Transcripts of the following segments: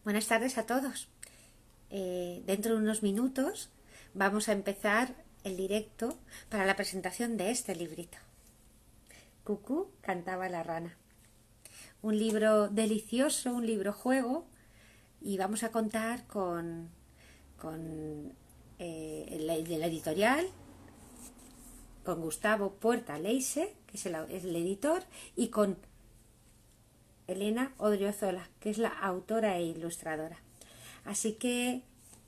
Buenas tardes a todos. Dentro de unos minutos vamos a empezar el directo para la presentación de este librito. Cucú cantaba la rana. Un libro delicioso, un libro juego, y vamos a contar con de la editorial, con Gustavo Puerta Leise, que es el editor, y con Elena Odriozola, que es la autora e ilustradora. Así que,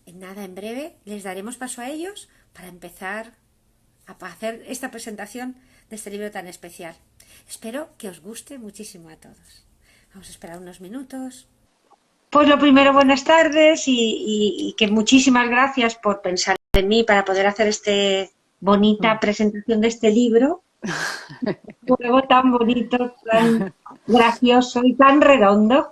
en breve, les daremos paso a ellos para empezar a hacer esta presentación de este libro tan especial. Espero que os guste muchísimo a todos. Vamos a esperar unos minutos. Pues lo primero, buenas tardes y que muchísimas gracias por pensar en mí para poder hacer esta bonita presentación de este libro. Un juego tan bonito, tan gracioso y tan redondo.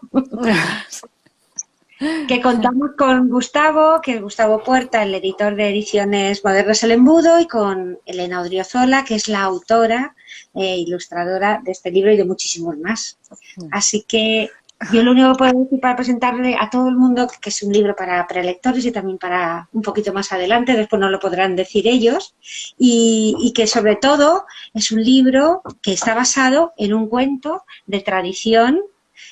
Que contamos con Gustavo, que es Gustavo Puerta, el editor de Ediciones Modernas El Embudo, y con Elena Odriozola, que es la autora e ilustradora de este libro y de muchísimos más. Así que yo lo único que puedo decir para presentarle a todo el mundo que es un libro para prelectores y también para un poquito más adelante, después nos lo podrán decir ellos, y que sobre todo es un libro que está basado en un cuento de tradición,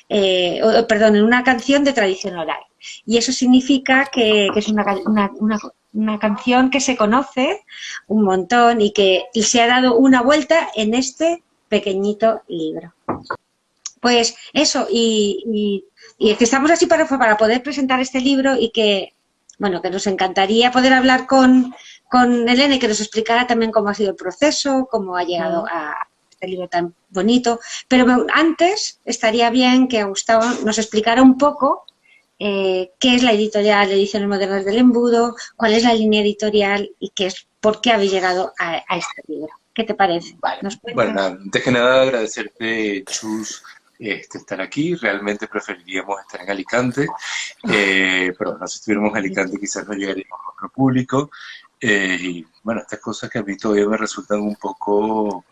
en una canción de tradición oral. Y eso significa que es una canción que se conoce un montón y que se ha dado una vuelta en este pequeñito libro. Pues eso, y que estamos así para poder presentar este libro y que nos encantaría poder hablar con Elena y que nos explicara también cómo ha sido el proceso, cómo ha llegado a este libro tan bonito. Pero antes estaría bien que Gustavo nos explicara un poco qué es la editorial Ediciones Modernas del Embudo, cuál es la línea editorial y por qué habéis llegado a este libro. ¿Qué te parece? Vale. Bueno, antes que nada agradecerte, Chus, estar aquí. Realmente preferiríamos estar en Alicante, pero bueno, si estuviéramos en Alicante quizás no llegaríamos a otro público. Y bueno, estas cosas que a mí todavía me resultan un poco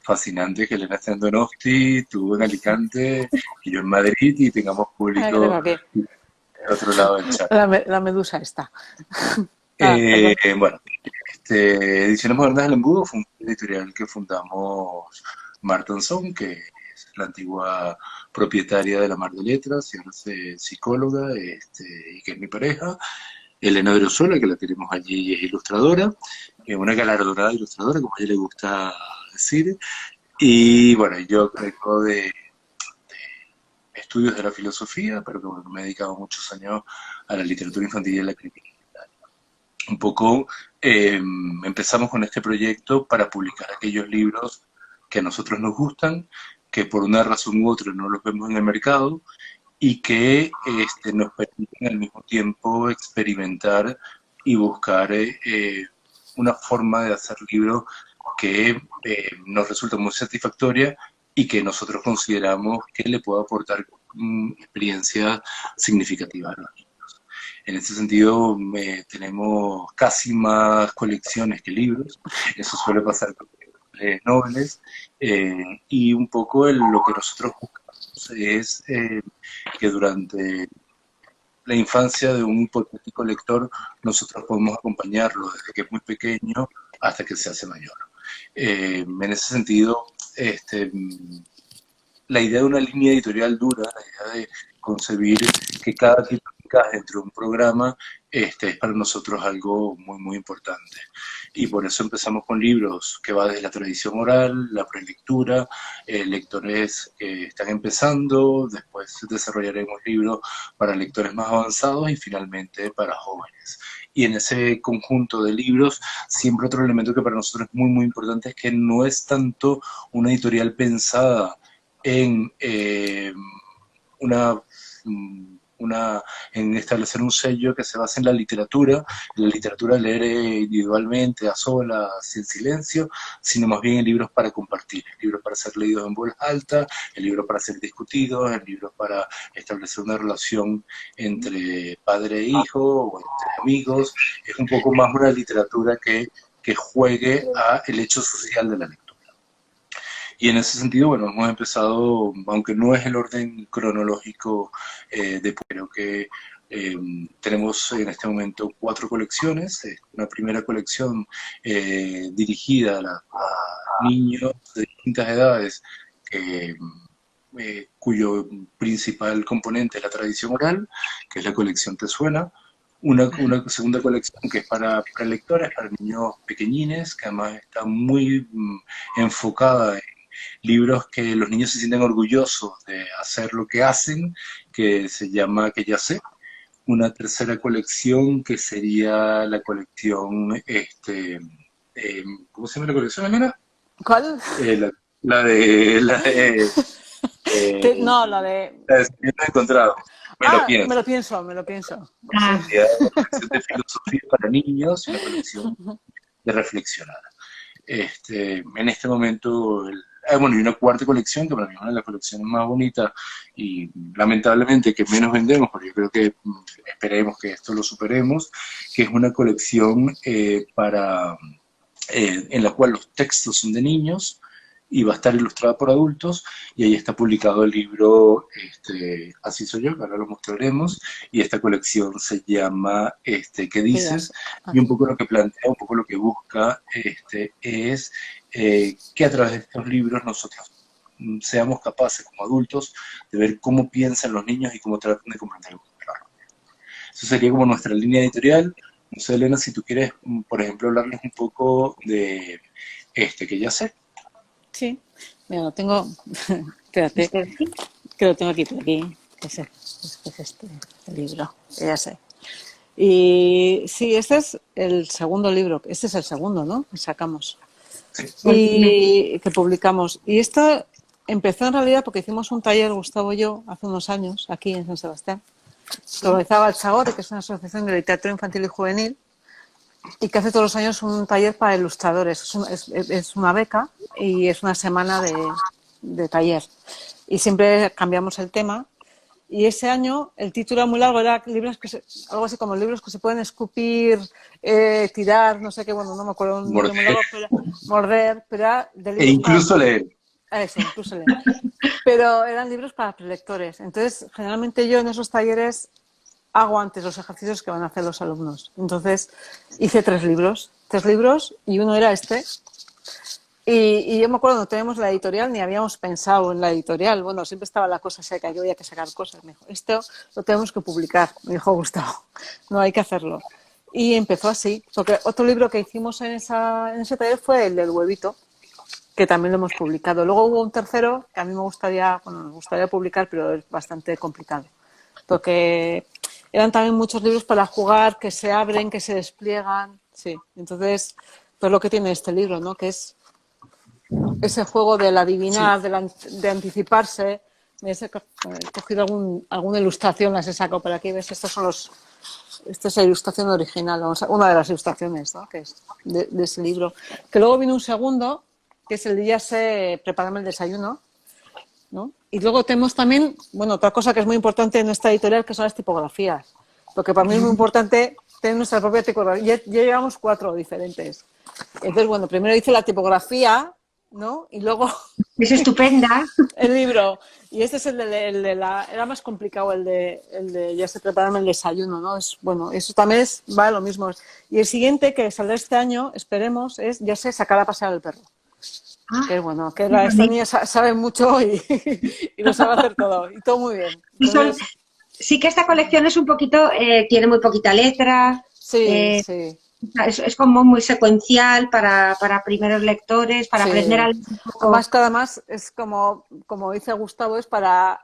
fascinantes, que Elena esté en Donosti, tú en Alicante y yo en Madrid y tengamos público del otro lado del chat. La medusa está. Bueno, Ediciones Modernas del Embudo fue un editorial que fundamos Marta Anson, que es la antigua propietaria de La Mar de Letras y ahora es psicóloga, y que es mi pareja. Elena Odriozola, que la tenemos allí y es ilustradora, una galardonada ilustradora, como a ella le gusta decir. Y bueno, yo vengo de estudios de la filosofía, pero que bueno, me he dedicado muchos años a la literatura infantil y a la crítica. Un poco empezamos con este proyecto para publicar aquellos libros que a nosotros nos gustan, que por una razón u otra no los vemos en el mercado y que nos permiten al mismo tiempo experimentar y buscar una forma de hacer libros que nos resulta muy satisfactoria y que nosotros consideramos que le puede aportar experiencias significativas a los niños. En este sentido, tenemos casi más colecciones que libros. Eso suele pasar con los nobles. Y un poco lo que nosotros buscamos es que durante la infancia de un hipotético lector nosotros podemos acompañarlo desde que es muy pequeño hasta que se hace mayor. En ese sentido, la idea de una línea editorial dura, la idea de concebir que cada título encaje dentro de un programa, es para nosotros algo muy, muy importante. Y por eso empezamos con libros que va desde la tradición oral, la prelectura, lectores que están empezando, después desarrollaremos libros para lectores más avanzados y finalmente para jóvenes. Y en ese conjunto de libros, siempre otro elemento que para nosotros es muy, muy importante es que no es tanto una editorial pensada en en establecer un sello que se base en la literatura leer individualmente, a solas, en silencio, sino más bien en libros para compartir, libros para ser leídos en voz alta, el libro para ser discutidos, el libro para establecer una relación entre padre e hijo o entre amigos. Es un poco más una literatura que juegue a el hecho social de la lectura. Y en ese sentido, bueno, hemos empezado, aunque no es el orden cronológico creo que eh, tenemos en este momento 4 colecciones. Una primera colección dirigida a niños de distintas edades, cuyo principal componente es la tradición oral, que es la colección Te Suena. Una segunda colección que es para lectores, para niños pequeñines, que además está muy enfocada en libros que los niños se sienten orgullosos de hacer lo que hacen, que se llama Que ya sé. Una tercera colección que sería la colección, ¿cómo se llama la colección, Elena? ¿Cuál? Eh, No, la de... la de Sentimientos Encontrados. Me lo Ah, pienso. me lo pienso. Ah, Sí. Sería una colección de filosofía para niños, una colección de reflexionar. En este momento, bueno, y una cuarta colección, que para mí es una de las colecciones más bonitas y lamentablemente que menos vendemos, porque yo creo que esperemos que esto lo superemos, que es una colección en la cual los textos son de niños y va a estar ilustrada por adultos, y ahí está publicado el libro Así soy yo, que ahora lo mostraremos, y esta colección se llama ¿Qué Que ya dices? sé. Ah, Y un poco lo que plantea, un poco lo que busca es que a través de estos libros nosotros seamos capaces como adultos de ver cómo piensan los niños y cómo tratan de comprender el mundo. Eso sería como nuestra línea editorial. No sé, Elena, si tú quieres, por ejemplo, hablarles un poco de Que ya sé. sí, mira, lo tengo... Espérate, este, sí. que lo tengo aquí por aquí. ¿Qué es este libro? Que ya sé. Y sí, este es el segundo libro. Este es el segundo, ¿no? Que sacamos. Y que publicamos. Y esto empezó en realidad porque hicimos un taller, Gustavo y yo, hace unos años, aquí en San Sebastián. Lo organizaba el Chagor, que es una asociación de literatura infantil y juvenil, y que hace todos los años un taller para ilustradores. Es una beca y es una semana de taller. Y siempre cambiamos el tema. Y ese año el título era muy largo, era libros algo así como libros que se pueden escupir, tirar, no sé qué, bueno, no me acuerdo un nombre muy largo, pero morder, pero era de E libros incluso leer. eso, incluso leer. Pero eran libros para prelectores. Entonces, generalmente yo en esos talleres hago antes los ejercicios que van a hacer los alumnos. Entonces, hice tres libros y uno era este. Y yo me acuerdo, no teníamos la editorial ni habíamos pensado en la editorial. Bueno, siempre estaba la cosa seca, que había que sacar cosas. Me dijo, esto lo tenemos que publicar, me dijo Gustavo. No, hay que hacerlo. Y empezó así, porque otro libro que hicimos en ese taller fue el del huevito, que también lo hemos publicado. Luego hubo un tercero que a mí me gustaría publicar, pero es bastante complicado. Porque eran también muchos libros para jugar, que se abren, que se despliegan. Sí, entonces, pues lo que tiene este libro, ¿no? Que es ese juego del adivinar, Sí. de anticiparse. Me he cogido alguna ilustración, las he sacado por aquí. ¿Ves? Esta es la ilustración original, una de las ilustraciones, ¿no? Que es de ese libro. Que luego viene un segundo, que es el de Ya sé prepararme el desayuno, ¿no? Y luego tenemos también, bueno, otra cosa que es muy importante en esta editorial, que son las tipografías. Porque para mí es muy importante tener nuestra propia tipografía. Ya llevamos 4 diferentes. Entonces, bueno, primero hice la tipografía, ¿no? Y luego Es estupenda. el libro. Y este es el de la... Era más complicado el de Ya sé prepararme el desayuno, ¿no? Es, bueno, eso también va lo mismo. Y el siguiente, que saldrá este año, esperemos, es Ya sé sacar a pasear al perro. Ah, Que bueno, que qué esta bonito. niña sabe mucho y lo sabe hacer todo. Y todo muy bien. Y Entonces, sí que esta colección es un poquito, tiene muy poquita letra, sí, eh, sí. es como muy secuencial para primeros lectores, para aprender a Sí. leer un poco. Además, que además es como dice Gustavo, es para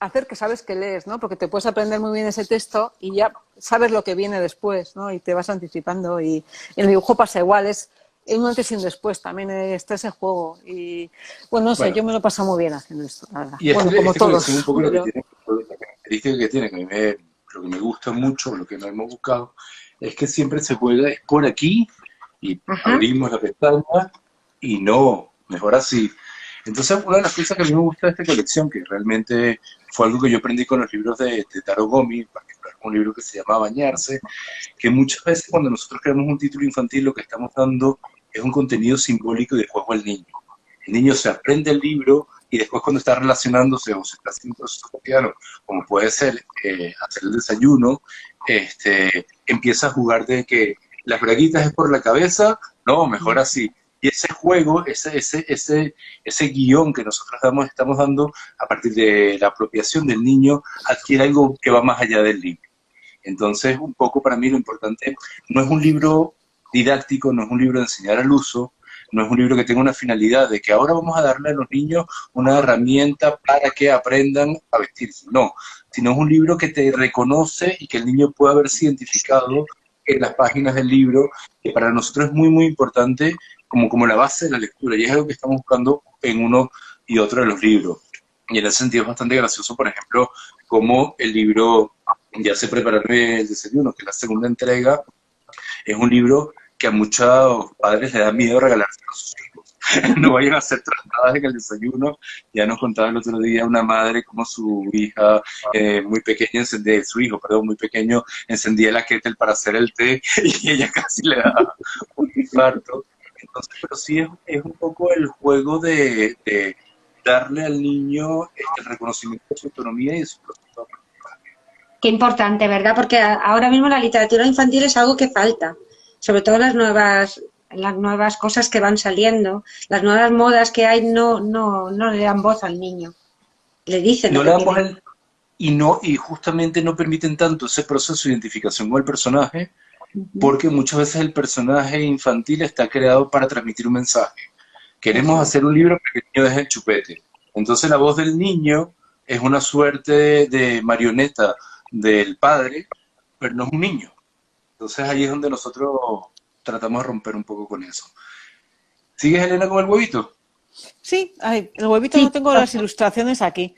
hacer que sabes que lees, ¿no? Porque te puedes aprender muy bien ese texto y ya sabes lo que viene después, ¿no? Y te vas anticipando. Y el dibujo pasa igual, es un antes y un después, también está ese juego. Y bueno, no sé, Bueno, yo me lo paso muy bien haciendo esto, la verdad. y Bueno, como esta colección un todos, poco lo que pero tiene, la característica que tiene, que a mí lo que me gusta mucho, lo que no hemos buscado, es que siempre se juega es por aquí y Ajá. abrimos la pestaña y no, mejor así. Entonces, una de las cosas que a mí me gusta de esta colección, que realmente fue algo que yo aprendí con los libros de Taro Gomi, en particular un libro que se llama Bañarse, que muchas veces cuando nosotros creamos un título infantil lo que estamos dando es un contenido simbólico de juego al niño. El niño se aprende el libro y después cuando está relacionándose o se está haciendo un proceso cotidiano, como puede ser hacer el desayuno, empieza a jugar de que las braguitas es por la cabeza, no, mejor así. Y ese juego, ese guión que nosotros estamos dando a partir de la apropiación del niño, adquiere algo que va más allá del libro. Entonces, un poco para mí lo importante no es un libro didáctico, no es un libro de enseñar al uso, no es un libro que tenga una finalidad de que ahora vamos a darle a los niños una herramienta para que aprendan a vestirse. No, sino es un libro que te reconoce y que el niño pueda verse identificado en las páginas del libro, que para nosotros es muy, muy importante como la base de la lectura. Y es algo que estamos buscando en uno y otro de los libros. Y en ese sentido es bastante gracioso, por ejemplo, como el libro Ya sé prepararme el desayuno, que es la segunda entrega, es un libro que a muchos padres les da miedo regalarse a sus hijos. No vayan a hacer trastadas en el desayuno. Ya nos contaba el otro día una madre como su hija muy pequeña encendía, su hijo, perdón, muy pequeño, encendía la kettle para hacer el té y ella casi le daba un infarto. Entonces, pero sí es un poco el juego de darle al niño el reconocimiento de su autonomía y de su proceso. Qué importante, ¿verdad? Porque ahora mismo la literatura infantil es algo que falta. Sobre todo las nuevas cosas que van saliendo, las nuevas modas que hay no le dan voz al niño. Le dicen No lo le que damos quieren. y justamente no permiten tanto ese proceso de identificación con el personaje, porque muchas veces el personaje infantil está creado para transmitir un mensaje. Queremos hacer un libro para que el niño deje el chupete. Entonces la voz del niño es una suerte de marioneta del padre, pero no es un niño. Entonces ahí es donde nosotros tratamos de romper un poco con eso. ¿Sigues, Elena, con el huevito? Sí, ay, el huevito no Sí, tengo las ilustraciones aquí,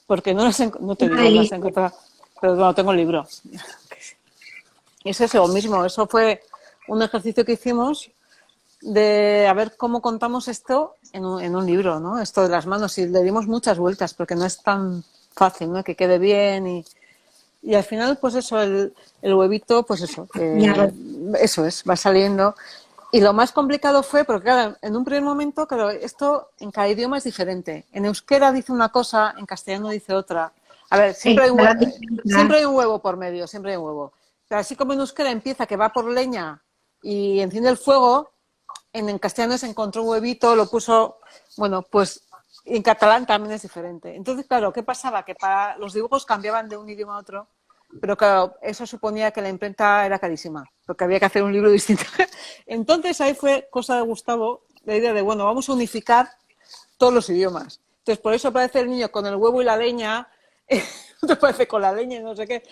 porque no te digo, las he encontrado, pero no tengo el libro. Es eso mismo, eso fue un ejercicio que hicimos de a ver cómo contamos esto en un libro, ¿no? Esto de las manos, y le dimos muchas vueltas, porque no es tan fácil, ¿no? Que quede bien y al final, pues eso, el huevito, pues eso, eso es, va saliendo. Y lo más complicado fue, porque claro, en un primer momento, claro, esto en cada idioma es diferente. En euskera dice una cosa, en castellano dice otra. A ver, siempre hay un huevo por medio, siempre hay un huevo. Pero así como en euskera empieza que va por leña y enciende el fuego, en castellano se encontró un huevito, lo puso, bueno, pues en catalán también es diferente. Entonces, claro, ¿qué pasaba? Que para los dibujos cambiaban de un idioma a otro, pero claro, eso suponía que la imprenta era carísima, porque había que hacer un libro distinto. Entonces ahí fue cosa de Gustavo, la idea de, bueno, vamos a unificar todos los idiomas. Entonces, por eso aparece el niño con el huevo y la leña, te parece con la leña y no sé qué.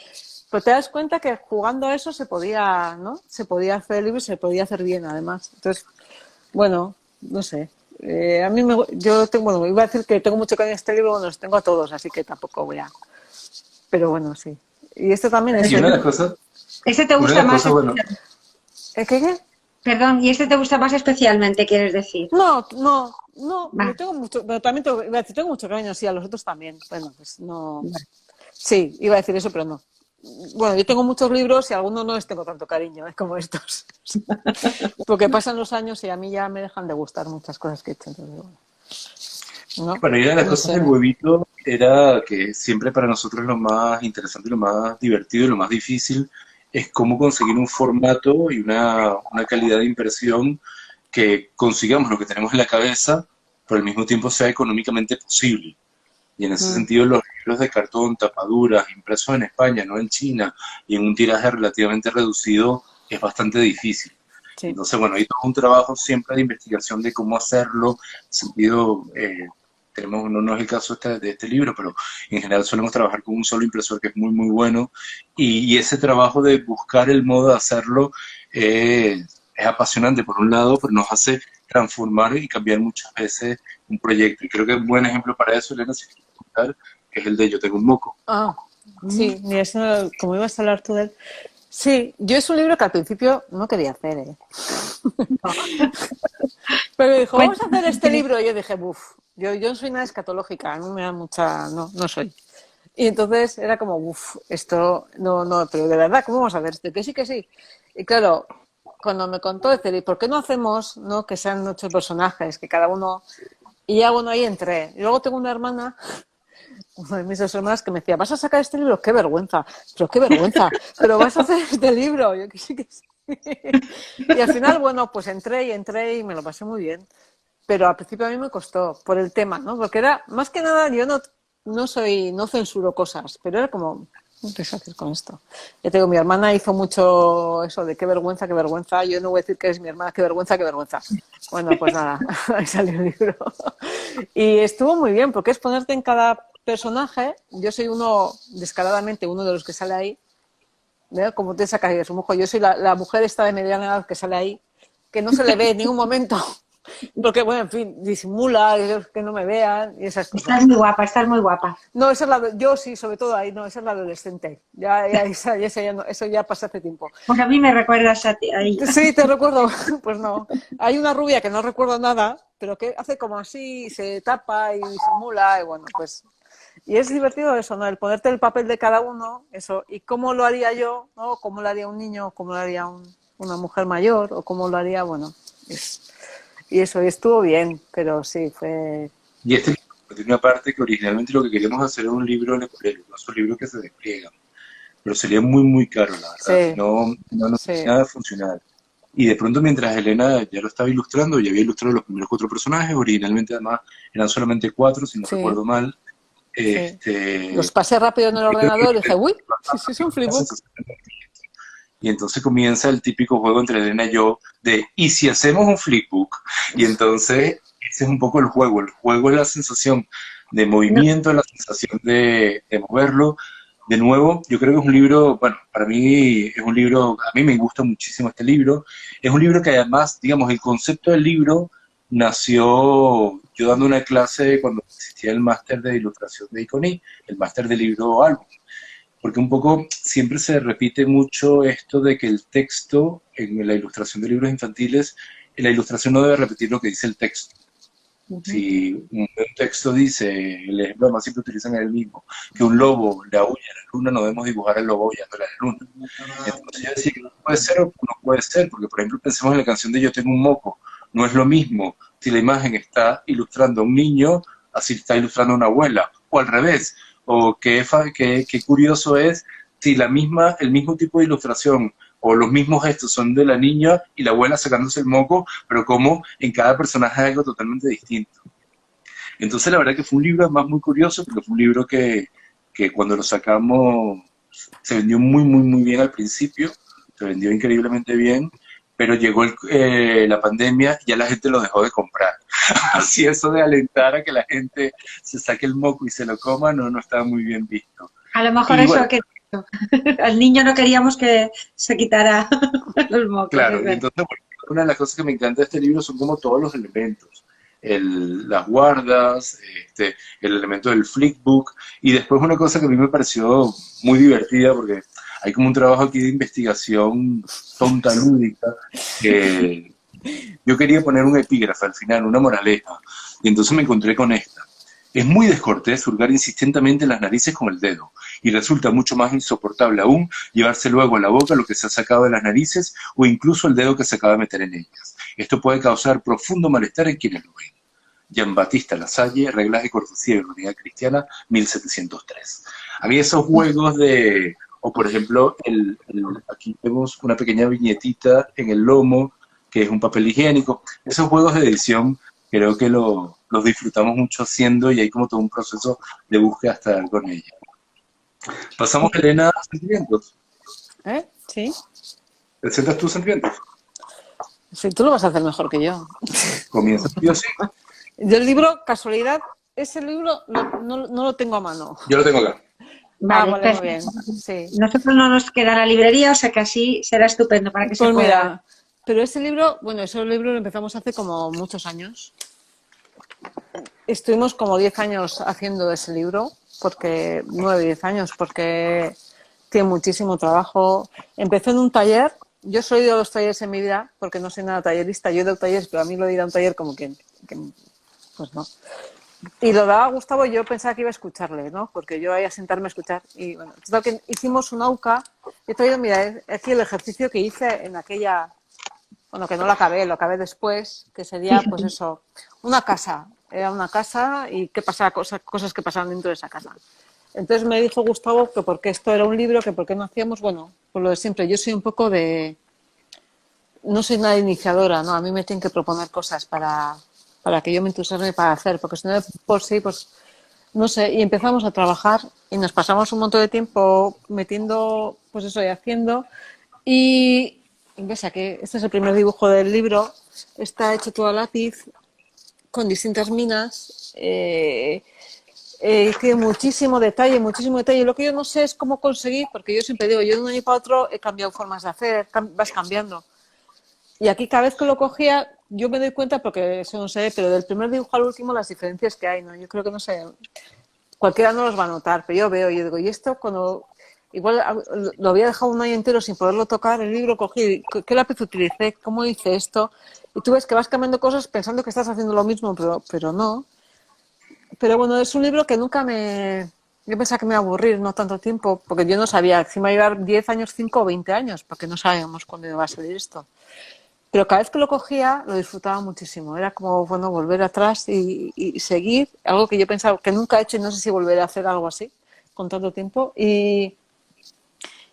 Pero te das cuenta que jugando a eso se podía, ¿no? Se podía hacer el libro y se podía hacer bien, además. Entonces, bueno, no sé. A mí yo tengo, bueno, iba a decir que tengo mucho cariño a este libro, bueno, los tengo a todos, así que tampoco voy a. Pero bueno, sí. Y esto también es. Y una de las cosas, ¿Este te gusta más? bueno, ¿Qué? Perdón, ¿y este te gusta más especialmente, quieres decir? No, Va. yo tengo mucho, pero también iba a decir, tengo mucho cariño, sí, a los otros también. Bueno, pues no. Sí, iba a decir eso, pero no. Bueno, yo tengo muchos libros y a algunos no les tengo tanto cariño, es como estos. Porque pasan los años y a mí ya me dejan de gustar muchas cosas que he hecho. Entonces, bueno, Bueno, y una de las no cosas sé. del huevito era que siempre para nosotros lo más interesante, lo más divertido y lo más difícil es cómo conseguir un formato y una calidad de impresión que consigamos lo que tenemos en la cabeza, pero al mismo tiempo sea económicamente posible. Y en ese sentido los libros de cartón, tapaduras, impresos en España, no en China, y en un tiraje relativamente reducido, es bastante difícil. Sí. Entonces, bueno, hay todo un trabajo siempre de investigación de cómo hacerlo, en sentido, no es el caso de este libro, pero en general solemos trabajar con un solo impresor que es muy, muy bueno, y ese trabajo de buscar el modo de hacerlo es apasionante por un lado, pero nos hace transformar y cambiar muchas veces un proyecto. Y creo que un buen ejemplo para eso, Elena, si quieres contar, es el de Yo tengo un moco. Ah, sí, mira, eso, como ibas a hablar tú de él. Sí, yo es un libro que al principio no quería hacer, ¿eh? Pero dijo, vamos a hacer este libro. Y yo dije, buf, yo no soy nada escatológica, a mí me da mucha. No soy. Y entonces era como, uff, esto, no, pero de verdad, ¿cómo vamos a hacer esto? Que sí, que sí. Y claro, cuando me contó, decir, ¿y por qué no hacemos, no, que sean 8 personajes, que cada uno Y ya, bueno, ahí entré. Y luego tengo una hermana, una de mis dos hermanas, que me decía, ¿vas a sacar este libro? ¡Qué vergüenza! ¡Pero qué vergüenza! ¿Pero vas a hacer este libro? Yo que sí que sí. Y al final, bueno, pues entré y me lo pasé muy bien. Pero al principio a mí me costó por el tema, ¿no? Porque era, más que nada, yo no censuro cosas, pero era como, ¿qué te hacer con esto? Ya te digo, mi hermana hizo mucho eso de qué vergüenza, qué vergüenza. Yo no voy a decir que es mi hermana, qué vergüenza, qué vergüenza. Bueno, pues nada, ahí salió el libro. Y estuvo muy bien, porque es ponerte en cada personaje. Yo soy descaradamente, uno de los que sale ahí. ¿Ve? Como te sacas de su mujer. Yo soy la mujer esta de mediana edad que sale ahí, que no se le ve en ningún momento. Porque, bueno, en fin, disimula, que no me vean y esas cosas. Estás muy guapa, estás muy guapa. No, esa es yo sí, sobre todo ahí, no, esa es la adolescente. Eso ya pasó hace tiempo. Pues a mí me recuerdas a ti. Ahí. Sí, te recuerdo. Pues no. Hay una rubia que no recuerdo nada, pero que hace como así, se tapa y disimula, y bueno, pues. Y es divertido eso, ¿no? El ponerte el papel de cada uno, eso. Y cómo lo haría yo, ¿no? Cómo lo haría un niño, cómo lo haría una mujer mayor, o cómo lo haría, bueno. Y eso, y estuvo bien, pero sí, fue. Y este libro tiene una parte que originalmente lo que queríamos hacer era un libro lecturero, no son libros que se despliegan, pero sería muy, muy caro, la verdad, Sí, no sí, tiene nada funcional. Y de pronto, mientras Elena ya lo estaba ilustrando, ya había ilustrado los primeros 4 personajes, originalmente además eran solamente 4, si no sí, recuerdo mal. sí. Este, Los pasé rápido en el ordenador y dije, uy, sí, sí, es un flipbook. y entonces comienza el típico juego entre Elena y yo de, ¿y si hacemos un flipbook? Y entonces ese es un poco el juego. El juego es la sensación de No, movimiento, la sensación de moverlo. De nuevo, yo creo que es un libro, bueno, para mí es un libro, a mí me gusta muchísimo este libro. Es un libro que además, digamos, el concepto del libro nació yo dando una clase cuando existía el máster de ilustración de Iconí, el máster de libro álbum, porque un poco siempre se repite mucho esto de que el texto en la ilustración de libros infantiles, la ilustración no debe repetir lo que dice el texto. ujú. Si un texto dice, el ejemplo más siempre utilizan es el mismo, que un lobo le aúlla a la luna, no debemos dibujar al lobo aullándole a la luna. Entonces yo decía que no puede ser o no puede ser, porque por ejemplo pensemos en la canción de Yo tengo un moco, no es lo mismo si la imagen está ilustrando a un niño, así está ilustrando a una abuela, o al revés, o qué curioso es si el mismo tipo de ilustración o los mismos gestos son de la niña y la abuela sacándose el moco, pero como en cada personaje hay algo totalmente distinto. Entonces la verdad que fue un libro además muy curioso, porque fue un libro que cuando lo sacamos se vendió muy, muy, muy bien al principio, se vendió increíblemente bien, pero llegó la pandemia y ya la gente lo dejó de comprar. Así eso de alentar a que la gente se saque el moco y se lo coma, no estaba muy bien visto. A lo mejor Y bueno, eso que al niño no queríamos que se quitara los mocos, es claro, y verdad. entonces bueno, una de las cosas que me encanta de este libro son como todos los elementos. Las guardas, el elemento del flickbook, y después una cosa que a mí me pareció muy divertida, porque hay como un trabajo aquí de investigación tonta, lúdica, que yo quería poner un epígrafe al final, una moraleja, y entonces me encontré con esta. Es muy descortés hurgar insistentemente en las narices con el dedo, y resulta mucho más insoportable aún llevarse luego a la boca lo que se ha sacado de las narices o incluso el dedo que se acaba de meter en ellas. Esto puede causar profundo malestar en quienes lo ven. Jean-Baptiste Lasalle, Reglas de Cortesía y Humanidad Cristiana, 1703. A mí esos juegos o por ejemplo, aquí vemos una pequeña viñetita en el lomo, que es un papel higiénico. Esos juegos de edición creo que los disfrutamos mucho haciendo y hay como todo un proceso de búsqueda hasta dar con ella. Pasamos, Elena, a sentimientos. Sí. ¿Presentas tus sentimientos? Sí, tú lo vas a hacer mejor que yo. Comienza. Yo sí. Yo el libro, casualidad, ese libro no lo tengo a mano. Yo lo tengo acá. Vale, Vale, muy bien. Sí. nosotros no nos queda la librería, o sea que así será estupendo para que se Pues pueda. mira, pero ese libro lo empezamos hace como muchos años. Estuvimos como 10 años haciendo ese libro, 9, 10 años, porque tiene muchísimo trabajo. Empezó en un taller. Yo solo he ido a los talleres en mi vida, porque no soy nada tallerista. Yo he ido a talleres, pero a mí lo de ir a un taller como que pues no. Y lo daba Gustavo y yo pensaba que iba a escucharle, ¿no? Porque yo iba a sentarme a escuchar. Y bueno, total que hicimos un AUCA. He traído, mira, aquí el ejercicio que hice en aquella, bueno, que no lo acabé después, que sería, pues eso, una casa. Era una casa y qué pasaba, cosas que pasaban dentro de esa casa. Entonces me dijo Gustavo que porque esto era un libro, que por qué no hacíamos, bueno, por lo de siempre. Yo soy un poco de... No soy nada iniciadora, ¿no? A mí me tienen que proponer cosas para que yo me entusiasme para hacer, porque si no de por sí, pues no sé. Y empezamos a trabajar y nos pasamos un montón de tiempo metiendo, pues eso, y haciendo. Y ves aquí, este es el primer dibujo del libro. Está hecho todo a lápiz, con distintas minas. Tiene muchísimo detalle, muchísimo detalle. Lo que yo no sé es cómo conseguir, porque yo siempre digo, yo de un año para otro he cambiado formas de hacer, vas cambiando. Y aquí cada vez que lo cogía, yo me doy cuenta, porque eso no sé, pero del primer dibujo al último las diferencias que hay, ¿no? Yo creo que no sé, cualquiera no los va a notar, pero yo veo, yo digo, y esto cuando igual lo había dejado un año entero sin poderlo tocar, el libro cogí, ¿qué lápiz utilicé? ¿Cómo hice esto? Y tú ves que vas cambiando cosas pensando que estás haciendo lo mismo, pero no. Pero bueno, es un libro que nunca me... Yo pensaba que me iba a aburrir, no tanto tiempo, porque yo no sabía si me iba a llevar 10 años, 5 o 20 años, porque no sabíamos cuándo iba a salir esto. Pero cada vez que lo cogía, lo disfrutaba muchísimo. Era como, bueno, volver atrás y seguir, algo que yo pensaba que nunca he hecho y no sé si volveré a hacer algo así con tanto tiempo. Y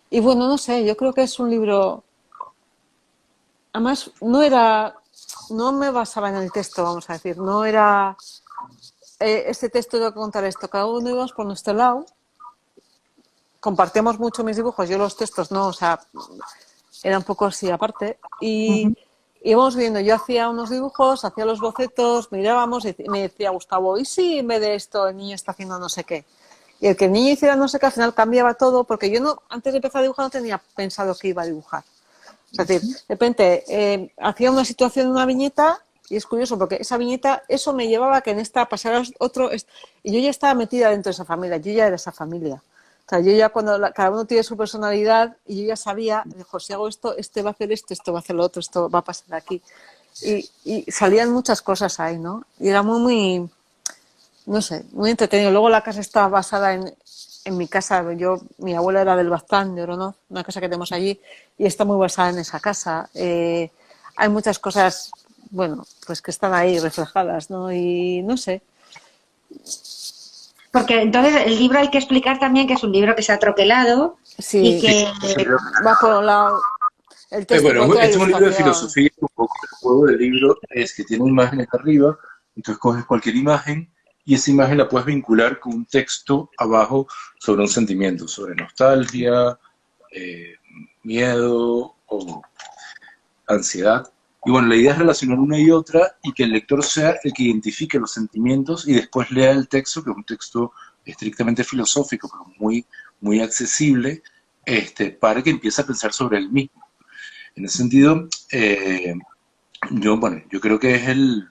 bueno, no sé, yo creo que es un libro... Además, no me basaba en el texto, vamos a decir, no era... este texto tengo que contar esto, cada uno íbamos por nuestro lado, compartíamos mucho mis dibujos, yo los textos no, o sea, era un poco así aparte, y íbamos viendo, yo hacía unos dibujos, hacía los bocetos, mirábamos y me decía Gustavo, ¿y si en vez de esto el niño está haciendo no sé qué? Y el que el niño hiciera no sé qué, al final cambiaba todo, porque yo no, antes de empezar a dibujar no tenía pensado que iba a dibujar. Es decir, de repente hacía una situación en una viñeta y es curioso porque esa viñeta, eso me llevaba a que en esta pasara otro... Y yo ya estaba metida dentro de esa familia, yo ya era esa familia. O sea, yo ya cuando cada uno tiene su personalidad y yo ya sabía, dijo, si hago esto, este va a hacer esto va a hacer lo otro, esto va a pasar aquí. Y salían muchas cosas ahí, ¿no? Y era muy, no sé, muy entretenido. Luego la casa está basada en mi casa. Mi abuela era del Baztán de Oronoz, una casa que tenemos allí, y está muy basada en esa casa. Hay muchas cosas, bueno, pues que están ahí reflejadas, ¿no? Y no sé. Porque entonces el libro hay que explicar también que es un libro que se ha troquelado y Sí, que va por un lado el texto, por Bueno, otra este es un libro de ilustración. filosofía, un poco el juego del libro es que tiene imágenes arriba, entonces coges cualquier imagen y esa imagen la puedes vincular con un texto abajo sobre un sentimiento, sobre nostalgia, eh, miedo o ansiedad. Y bueno, la idea es relacionar una y otra y que el lector sea el que identifique los sentimientos y después lea el texto, que es un texto estrictamente filosófico, pero muy, muy accesible, para que empiece a pensar sobre él mismo. En ese sentido, yo creo que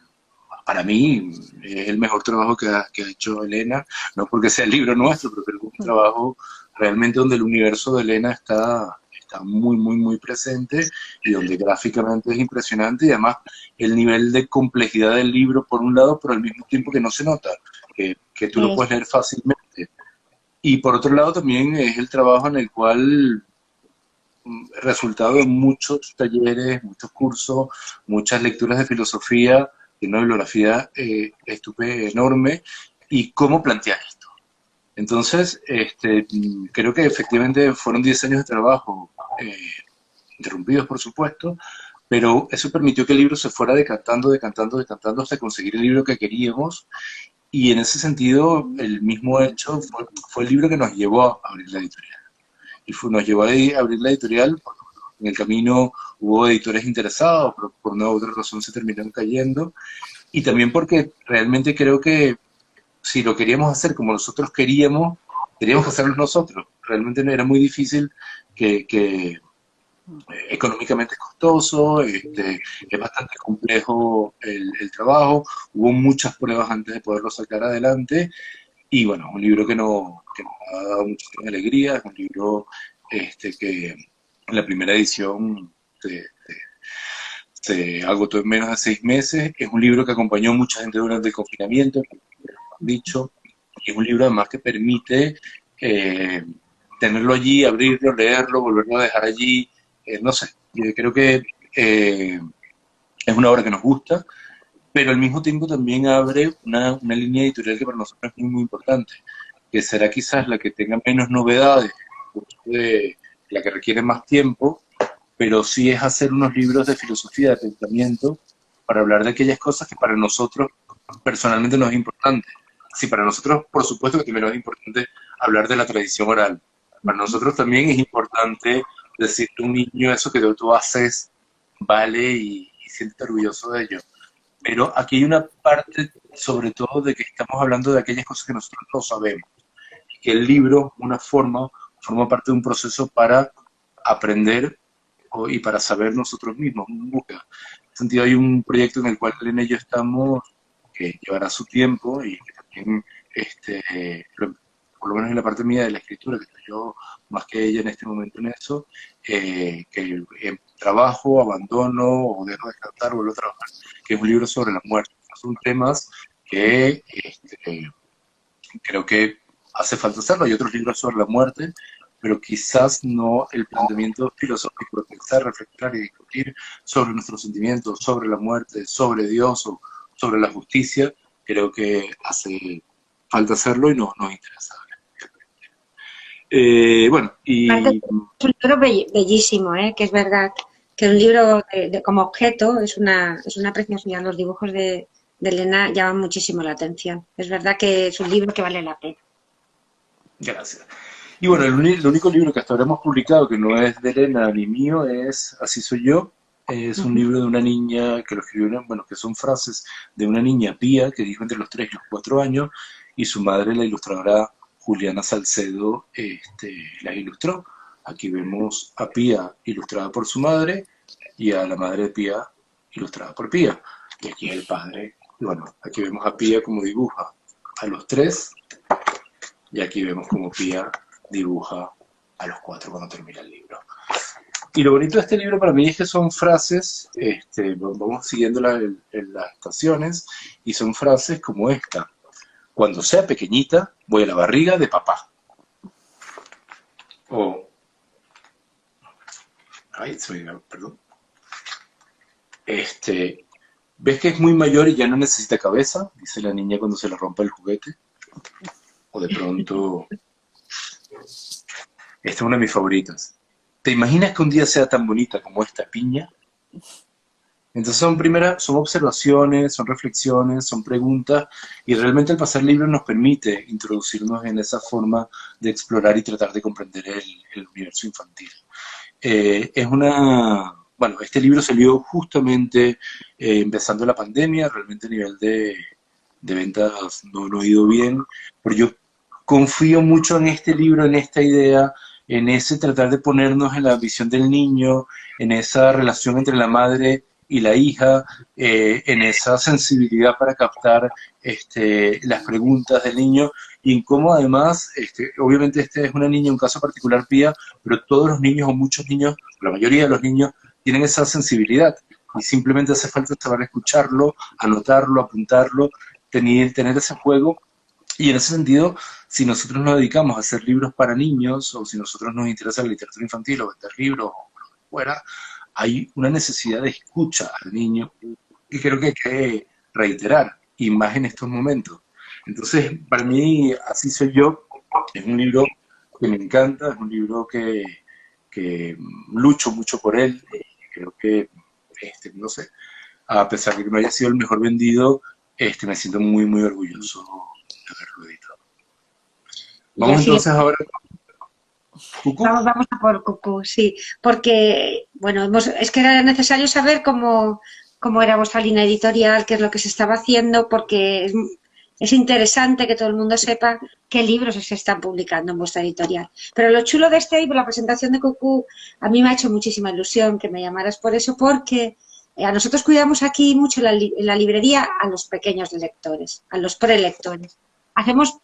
para mí, es el mejor trabajo que ha hecho Elena, no porque sea el libro nuestro, pero creo que es un trabajo realmente donde el universo de Elena está muy, muy, muy presente y donde gráficamente es impresionante y además el nivel de complejidad del libro por un lado, pero al mismo tiempo que no se nota, que tú lo puedes leer fácilmente. Y por otro lado también es el trabajo en el cual resultado de muchos talleres, muchos cursos, muchas lecturas de filosofía, de una bibliografía enorme, y cómo plantear esto. Entonces, creo que efectivamente fueron 10 años de trabajo, interrumpidos por supuesto, pero eso permitió que el libro se fuera decantando, decantando, decantando hasta conseguir el libro que queríamos, y en ese sentido el mismo hecho fue el libro que nos llevó a abrir la editorial. Y nos llevó a abrir la editorial. En el camino hubo editores interesados, pero por una u otra razón se terminaron cayendo. Y también porque realmente creo que si lo queríamos hacer como nosotros queríamos, teníamos que hacerlo nosotros. Realmente era muy difícil que económicamente es costoso, es bastante complejo el trabajo, hubo muchas pruebas antes de poderlo sacar adelante. Y bueno, un libro que nos ha dado muchísima alegría, es un libro que en la primera edición se agotó en menos de 6 meses, es un libro que acompañó a mucha gente durante el confinamiento, como han dicho, y es un libro además que permite tenerlo allí, abrirlo, leerlo, volverlo a dejar allí, no sé, yo creo que es una obra que nos gusta, pero al mismo tiempo también abre una línea editorial que para nosotros es muy, muy importante, que será quizás la que tenga menos novedades, la que requiere más tiempo, pero sí es hacer unos libros de filosofía, de pensamiento, para hablar de aquellas cosas que para nosotros personalmente nos es importante. Sí, para nosotros, por supuesto que también nos es importante hablar de la tradición oral. Para nosotros también es importante decirle a un niño eso que tú haces, vale, y siéntete orgulloso de ello. Pero aquí hay una parte, sobre todo, de que estamos hablando de aquellas cosas que nosotros no sabemos. Que el libro, forma parte de un proceso para aprender y para saber nosotros mismos. En ese sentido, hay un proyecto en el cual Elena y yo estamos, que llevará su tiempo y que también, por lo menos en la parte mía de la escritura, que estoy yo más que ella en este momento en eso, que trabajo, abandono o dejo de cantar, vuelvo a trabajar, que es un libro sobre la muerte. Son temas que creo que hace falta hacerlo. Hay otros libros sobre la muerte, pero quizás no el planteamiento filosófico de pensar, reflexionar y discutir sobre nuestros sentimientos, sobre la muerte, sobre Dios o sobre la justicia. Creo que hace falta hacerlo y nos interesa. Bueno, Aparte, y es un libro bellísimo, ¿eh? Que es verdad que un libro como objeto es una preciosidad. Los dibujos de Elena llaman muchísimo la atención. Es verdad que es un libro que vale la pena. gracias. Y bueno, el único libro que hasta ahora hemos publicado que no es de Elena ni mío es Así soy yo. Es un libro de una niña que lo escribió, bueno, que son frases de una niña Pía que dijo entre los 3 y los 4 años y su madre, la ilustradora Juliana Salcedo, las ilustró. Aquí vemos a Pía ilustrada por su madre y a la madre de Pía ilustrada por Pía. Y aquí el padre, y bueno, aquí vemos a Pía como dibuja a los 3 y aquí vemos como Pía dibuja a los 4 cuando termina el libro. Y lo bonito de este libro para mí es que son frases, vamos siguiendo en las estaciones, y son frases como esta. Cuando sea pequeñita, voy a la barriga de papá. O, perdón. ¿Ves que es muy mayor y ya no necesita cabeza? Dice la niña cuando se le rompe el juguete. O de pronto, esta es una de mis favoritas. ¿Te imaginas que un día sea tan bonita como esta piña? Entonces son observaciones, son reflexiones, son preguntas, y realmente el pasar libros nos permite introducirnos en esa forma de explorar y tratar de comprender el universo infantil. Bueno, este libro salió justamente empezando la pandemia, realmente a nivel de ventas no ha ido bien, pero yo confío mucho en este libro, en esta idea, en ese tratar de ponernos en la visión del niño, en esa relación entre la madre y la hija, en esa sensibilidad para captar las preguntas del niño y en cómo además, obviamente es una niña, un caso particular Pía, pero todos los niños o muchos niños, la mayoría de los niños tienen esa sensibilidad y simplemente hace falta saber escucharlo, anotarlo, apuntarlo, tener ese juego. Y en ese sentido, si nosotros nos dedicamos a hacer libros para niños, o si nosotros nos interesa la literatura infantil, o vender libros, o lo que fuera, hay una necesidad de escucha al niño que creo que hay que reiterar, y más en estos momentos. Entonces, para mí, Así soy yo, es un libro que me encanta, es un libro que lucho mucho por él, creo que, no sé, a pesar de que no haya sido el mejor vendido, me siento muy, muy orgulloso de haberlo editado. Vamos entonces ahora Cucú. Vamos a por Cucú, sí, porque, bueno, es que era necesario saber cómo era vuestra línea editorial, qué es lo que se estaba haciendo, porque es interesante que todo el mundo sepa qué libros se están publicando en vuestra editorial. Pero lo chulo de este libro, la presentación de Cucú, a mí me ha hecho muchísima ilusión que me llamaras por eso, porque a nosotros cuidamos aquí mucho en la librería a los pequeños lectores, a los prelectores. Hacemos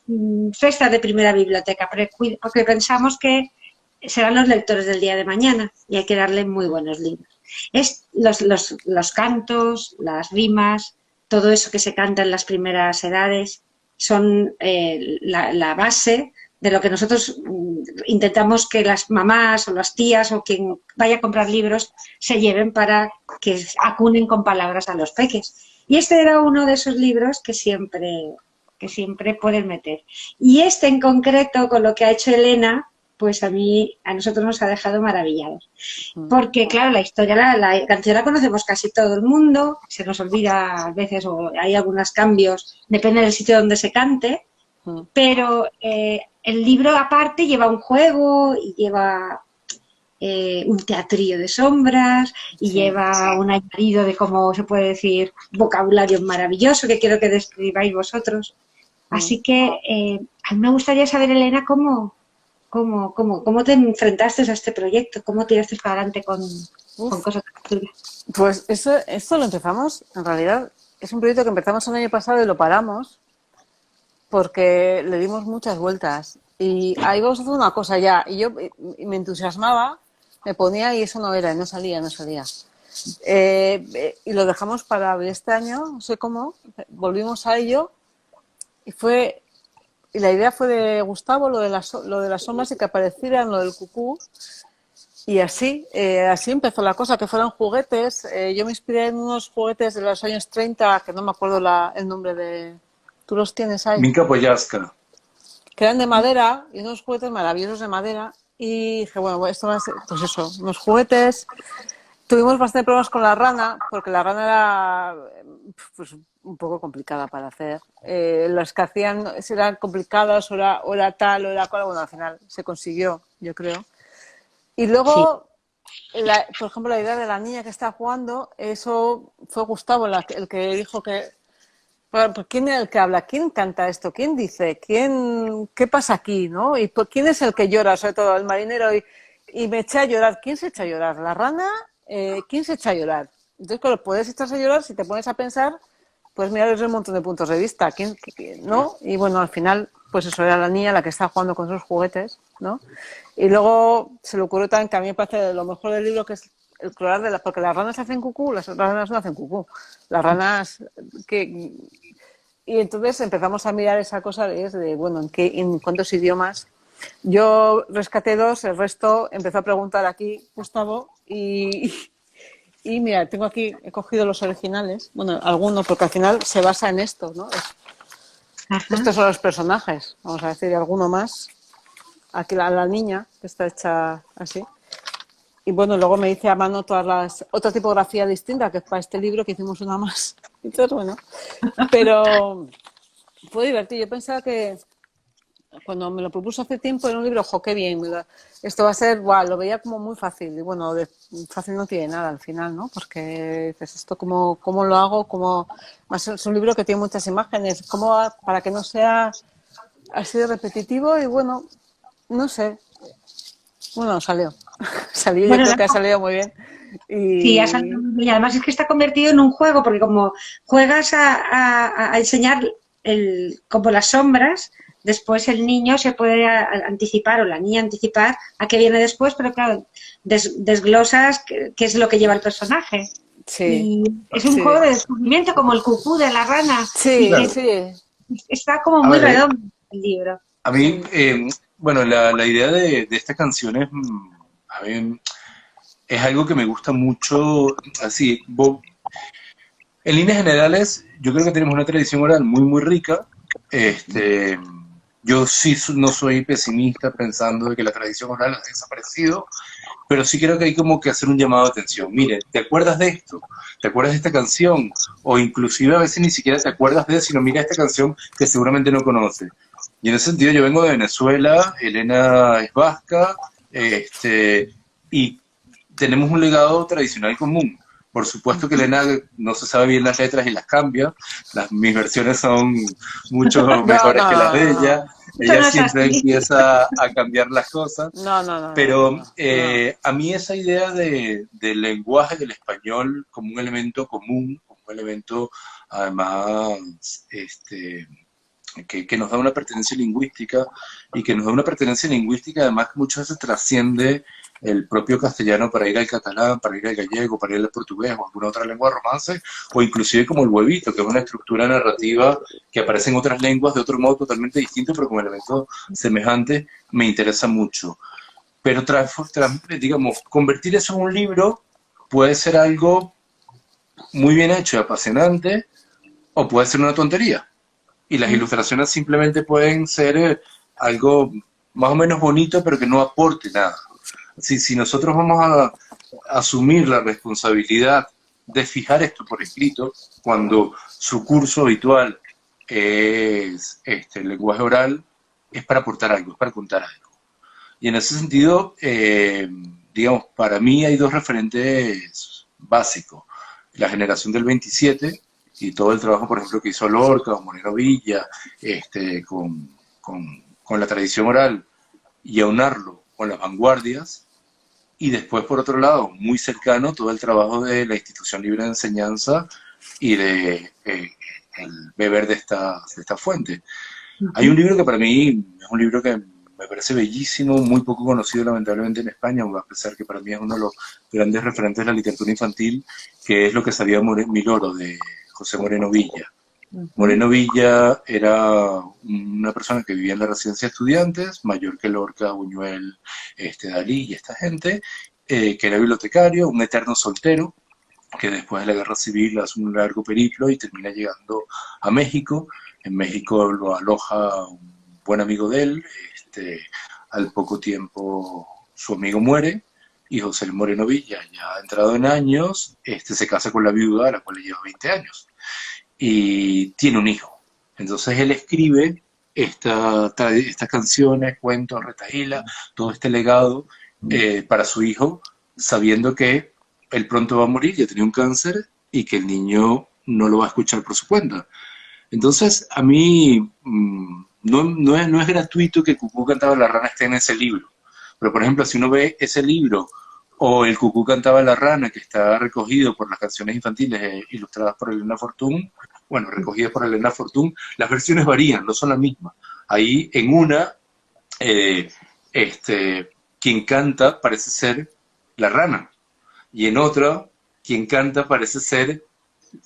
fiestas de primera biblioteca porque pensamos que serán los lectores del día de mañana y hay que darle muy buenos libros. Es los cantos, las rimas, todo eso que se canta en las primeras edades son la base de lo que nosotros intentamos que las mamás o las tías o quien vaya a comprar libros se lleven para que acunen con palabras a los peques. Y este era uno de esos libros que siempre pueden meter. Y este en concreto, con lo que ha hecho Elena, pues a nosotros nos ha dejado maravillados. Porque, claro, la historia, la canción la conocemos casi todo el mundo, se nos olvida a veces o hay algunos cambios, depende del sitio donde se cante, pero el libro aparte lleva un juego y lleva un teatrillo de sombras y lleva un añadido de, cómo se puede decir, vocabulario maravilloso que quiero que describáis vosotros. Así que a mí me gustaría saber, Elena, cómo te enfrentaste a este proyecto, cómo tiraste para adelante con cosas tuyas. Pues esto lo empezamos, en realidad, es un proyecto que empezamos el año pasado y lo paramos porque le dimos muchas vueltas. Y ahí vamos a hacer una cosa ya. Y yo me entusiasmaba, me ponía y eso no era, no salía. Y lo dejamos para este año, no sé cómo, volvimos a ello y la idea fue de Gustavo, lo de las sombras y que aparecieran, lo del cucú. Y así empezó la cosa, que fueran juguetes. Yo me inspiré en unos juguetes de los años 30, que no me acuerdo el nombre de... ¿Tú los tienes ahí? Minka Poyaska. Que eran de madera, y unos juguetes maravillosos de madera. Y dije, bueno, esto va a ser, pues eso, unos juguetes. Tuvimos bastante problemas con la rana, porque la rana era pues, un poco complicada para hacer. Las que hacían eran complicadas, o era tal, o era cual. Bueno, al final se consiguió, yo creo. Y luego, por ejemplo, la idea de la niña que está jugando, eso fue Gustavo el que dijo que... ¿Quién es el que habla? ¿Quién canta esto? ¿Quién dice? ¿Qué pasa aquí? ¿No? ¿Y quién es el que llora? Sobre todo el marinero. Y me eché a llorar. ¿Quién se echa a llorar? ¿La rana? ¿Quién se echa a llorar? Entonces, claro, puedes echarse a llorar si te pones a pensar, pues mira, desde un montón de puntos de vista. ¿No? Y bueno, al final, pues eso era la niña la que está jugando con sus juguetes, ¿no? Y luego se le ocurrió también que a mí me parece lo mejor del libro, que es el clorar porque las ranas hacen cucú, las ranas no hacen cucú. Las ranas Y entonces empezamos a mirar esa cosa de bueno, en cuántos idiomas. Yo rescaté 2, el resto empezó a preguntar aquí Gustavo y mira, tengo aquí, he cogido los originales, bueno, algunos, porque al final se basa en esto, ¿no? Estos son los personajes, vamos a decir, alguno más. Aquí la niña, que está hecha así. Y bueno, luego me hice a mano otra tipografía distinta, que es para este libro, que hicimos una más. Entonces, bueno, pero fue divertido. Yo pensaba que cuando me lo propuso hace tiempo era un libro, qué bien, esto va a ser, lo veía como muy fácil. Y bueno, fácil no tiene nada al final, ¿no? Porque dices, esto cómo lo hago, es un libro que tiene muchas imágenes, para que no sea así de repetitivo y bueno, no sé. Bueno, salió, yo creo que ha salido muy bien. Sí, ha salido muy bien. Además es que está convertido en un juego, porque como juegas a enseñar como las sombras, después el niño se puede anticipar, o la niña anticipar a qué viene después, pero claro, desglosas qué es lo que lleva el personaje. Sí. Y es un juego de descubrimiento, como el cucú de la rana. Sí, claro. Sí. Está como muy redondo el libro. A mí, bueno, la idea de esta canción a mí, es algo que me gusta mucho. Así, en líneas generales, yo creo que tenemos una tradición oral muy, muy rica. Yo sí no soy pesimista pensando de que la tradición oral ha desaparecido, pero sí creo que hay como que hacer un llamado de atención. Mire, ¿te acuerdas de esto? ¿Te acuerdas de esta canción? O inclusive a veces ni siquiera te acuerdas de eso, sino mira esta canción que seguramente no conoces. Y en ese sentido yo vengo de Venezuela, Elena es vasca, y tenemos un legado tradicional común. Por supuesto que Elena no se sabe bien las letras y las cambia. Mis versiones son mucho mejores que las de ella. Ella siempre empieza a cambiar las cosas. Pero a mí esa idea del lenguaje del español como un elemento común, como un elemento además que nos da una pertenencia lingüística, y que nos da una pertenencia lingüística además que muchas veces trasciende el propio castellano para ir al catalán, para ir al gallego, para ir al portugués o alguna otra lengua romance, o inclusive como el huevito, que es una estructura narrativa que aparece en otras lenguas de otro modo totalmente distinto, pero con elementos semejantes, me interesa mucho. Pero digamos, convertir eso en un libro puede ser algo muy bien hecho y apasionante, o puede ser una tontería. Y las ilustraciones simplemente pueden ser algo más o menos bonito, pero que no aporte nada. Si nosotros vamos a asumir la responsabilidad de fijar esto por escrito, cuando su curso habitual es el lenguaje oral, es para aportar algo, es para contar algo. Y en ese sentido, digamos, para mí hay dos referentes básicos. La generación del 27 y todo el trabajo, por ejemplo, que hizo Lorca o Moreno Villa, con la tradición oral, y aunarlo con las vanguardias. Y después, por otro lado, muy cercano, todo el trabajo de la Institución Libre de Enseñanza y de el beber de esta fuente. Hay un libro que para mí es un libro que me parece bellísimo, muy poco conocido lamentablemente en España, a pesar que para mí es uno de los grandes referentes de la literatura infantil, que es Lo que sabía Miloro, de José Moreno Villa. Moreno Villa era una persona que vivía en la residencia de estudiantes, mayor que Lorca, Buñuel, Dalí y esta gente, que era bibliotecario, un eterno soltero, que después de la guerra civil hace un largo periplo y termina llegando a México. En México lo aloja un buen amigo de él, al poco tiempo su amigo muere y José Moreno Villa, ya entrado en años, se casa con la viuda a la cual le lleva 20 años y tiene un hijo. Entonces él escribe estas canciones, cuentos, retahíla, todo este legado para su hijo, sabiendo que él pronto va a morir, ya tenía un cáncer, y que el niño no lo va a escuchar por su cuenta. Entonces, a mí no es gratuito que Cucú cantaba la rana esté en ese libro. Pero, por ejemplo, si uno ve ese libro o el Cucú cantaba la rana, que está recogido por las canciones infantiles ilustradas por Elena Fortún, bueno, recogidas por Elena Fortún, las versiones varían, no son las mismas. Ahí en una, quien canta parece ser la rana, y en otra, quien canta parece ser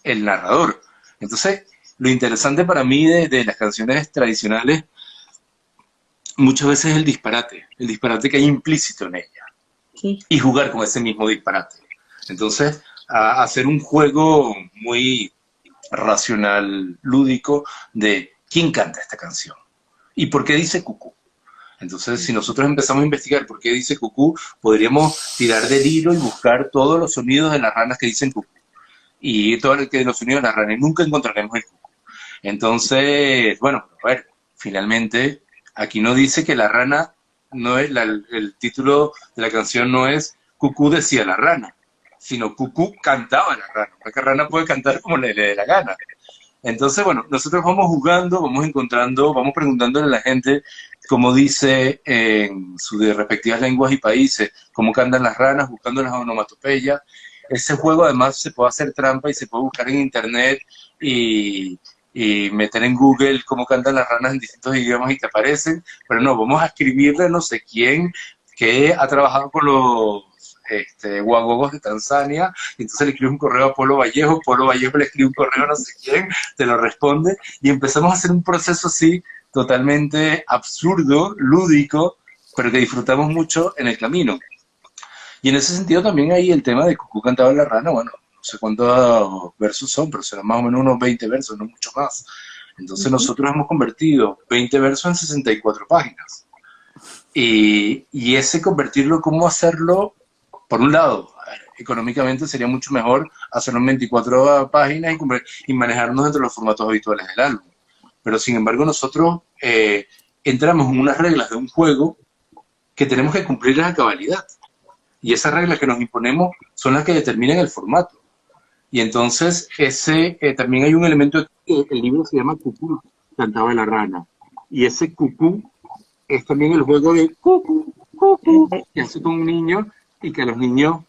el narrador. Entonces, lo interesante para mí de las canciones tradicionales muchas veces es el disparate que hay implícito en ella. Sí. Y jugar con ese mismo disparate. Entonces, hacer un juego muy racional, lúdico, de quién canta esta canción y por qué dice Cucú. Entonces, si nosotros empezamos a investigar por qué dice Cucú, podríamos tirar del hilo y buscar todos los sonidos de las ranas que dicen Cucú. Y todos los sonidos de las ranas, y nunca encontraremos el Cucú. Entonces, bueno, a ver, finalmente, aquí no dice que la rana, no es el título de la canción no es Cucú decía la rana, sino Cucú cantaba la rana, porque la rana puede cantar como le dé la gana. Entonces, bueno, nosotros vamos jugando, vamos encontrando, vamos preguntándole a la gente, como dice en sus respectivas lenguas y países, cómo cantan las ranas, buscando las onomatopeyas. Ese juego además se puede hacer trampa y se puede buscar en internet y meter en Google cómo cantan las ranas en distintos idiomas y te aparecen, pero no, vamos a escribirle a no sé quién que ha trabajado con los guagogos de Tanzania, y entonces le escribe un correo a Polo Vallejo le escribe un correo a no sé quién, te lo responde, y empezamos a hacer un proceso así totalmente absurdo, lúdico, pero que disfrutamos mucho en el camino. Y en ese sentido también hay el tema de Cucú cantaba la rana, bueno, no sé cuántos versos son, pero serán más o menos unos 20 versos, no mucho más. Entonces nosotros hemos convertido 20 versos en 64 páginas. Y ese convertirlo, ¿cómo hacerlo? Por un lado, económicamente sería mucho mejor hacerlo en 24 páginas y manejarnos dentro de los formatos habituales del álbum. Pero sin embargo nosotros entramos en unas reglas de un juego que tenemos que cumplir a cabalidad. Y esas reglas que nos imponemos son las que determinan el formato. Y entonces también hay un elemento, el libro se llama Cucú, cantaba la rana. Y ese Cucú es también el juego de Cucú, Cucú, que hace con un niño y que a los niños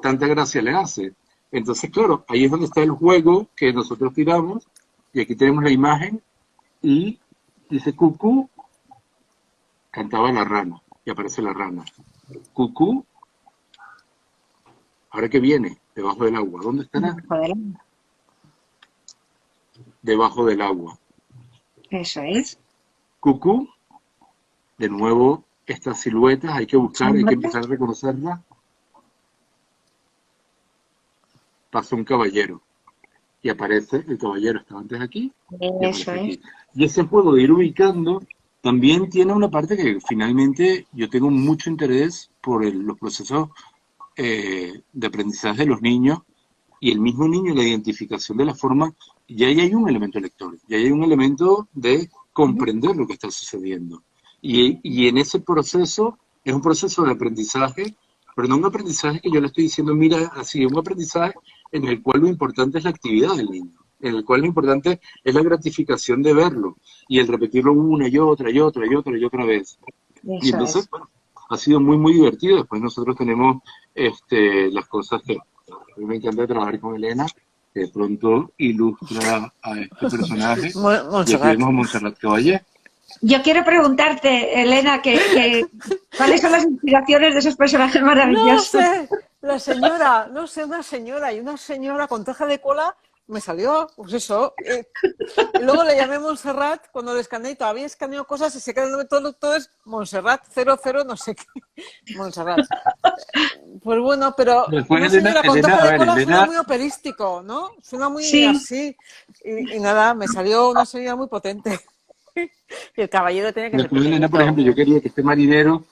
tanta gracia le hace. Entonces, claro, ahí es donde está el juego que nosotros tiramos, y aquí tenemos la imagen, y dice Cucú, cantaba la rana, y aparece la rana. Cucú, ahora que viene, debajo del agua. ¿Dónde estará? Debajo del agua. Eso es. Cucú, de nuevo, estas siluetas hay que buscar, hay que empezar a reconocerlas. Pasa un caballero. y aparece el caballero estaba antes aquí y Eso aparece es. aquí. Y ese juego de ir ubicando también tiene una parte que finalmente yo tengo mucho interés por los procesos de aprendizaje de los niños y el mismo niño, la identificación de la forma, ya ahí hay un elemento lector, ya hay un elemento de comprender lo que está sucediendo. Y en ese proceso, es un proceso de aprendizaje, pero no un aprendizaje que yo le estoy diciendo, mira, así, un aprendizaje en el cual lo importante es la actividad del niño, en el cual lo importante es la gratificación de verlo y el repetirlo una y otra y otra y otra y otra vez. Y Eso entonces, es. bueno, ha sido muy, muy divertido. Después nosotros tenemos las cosas que a mí me encanta trabajar con Elena, que de pronto ilustra a este personaje. Y aquí Montserrat. vemos a Montserrat Caballé. Yo quiero preguntarte, Elena, ¿cuáles son las inspiraciones de esos personajes No maravillosos? sé, la señora, no sé, una señora con traje de cola me salió, pues eso. Y luego le llamé Montserrat cuando le escaneé y todavía escaneo cosas y se queda todo es Montserrat 00 no sé qué. Montserrat. Pues bueno, pero Después una señora con Elena, traje a de ver, cola suena Elena, muy operístico, ¿no? Suena muy Sí, así. Y nada, me salió una señora muy potente. Y el caballero tenía que ser después Elena, por ejemplo, yo pequeñito. quería que este marinero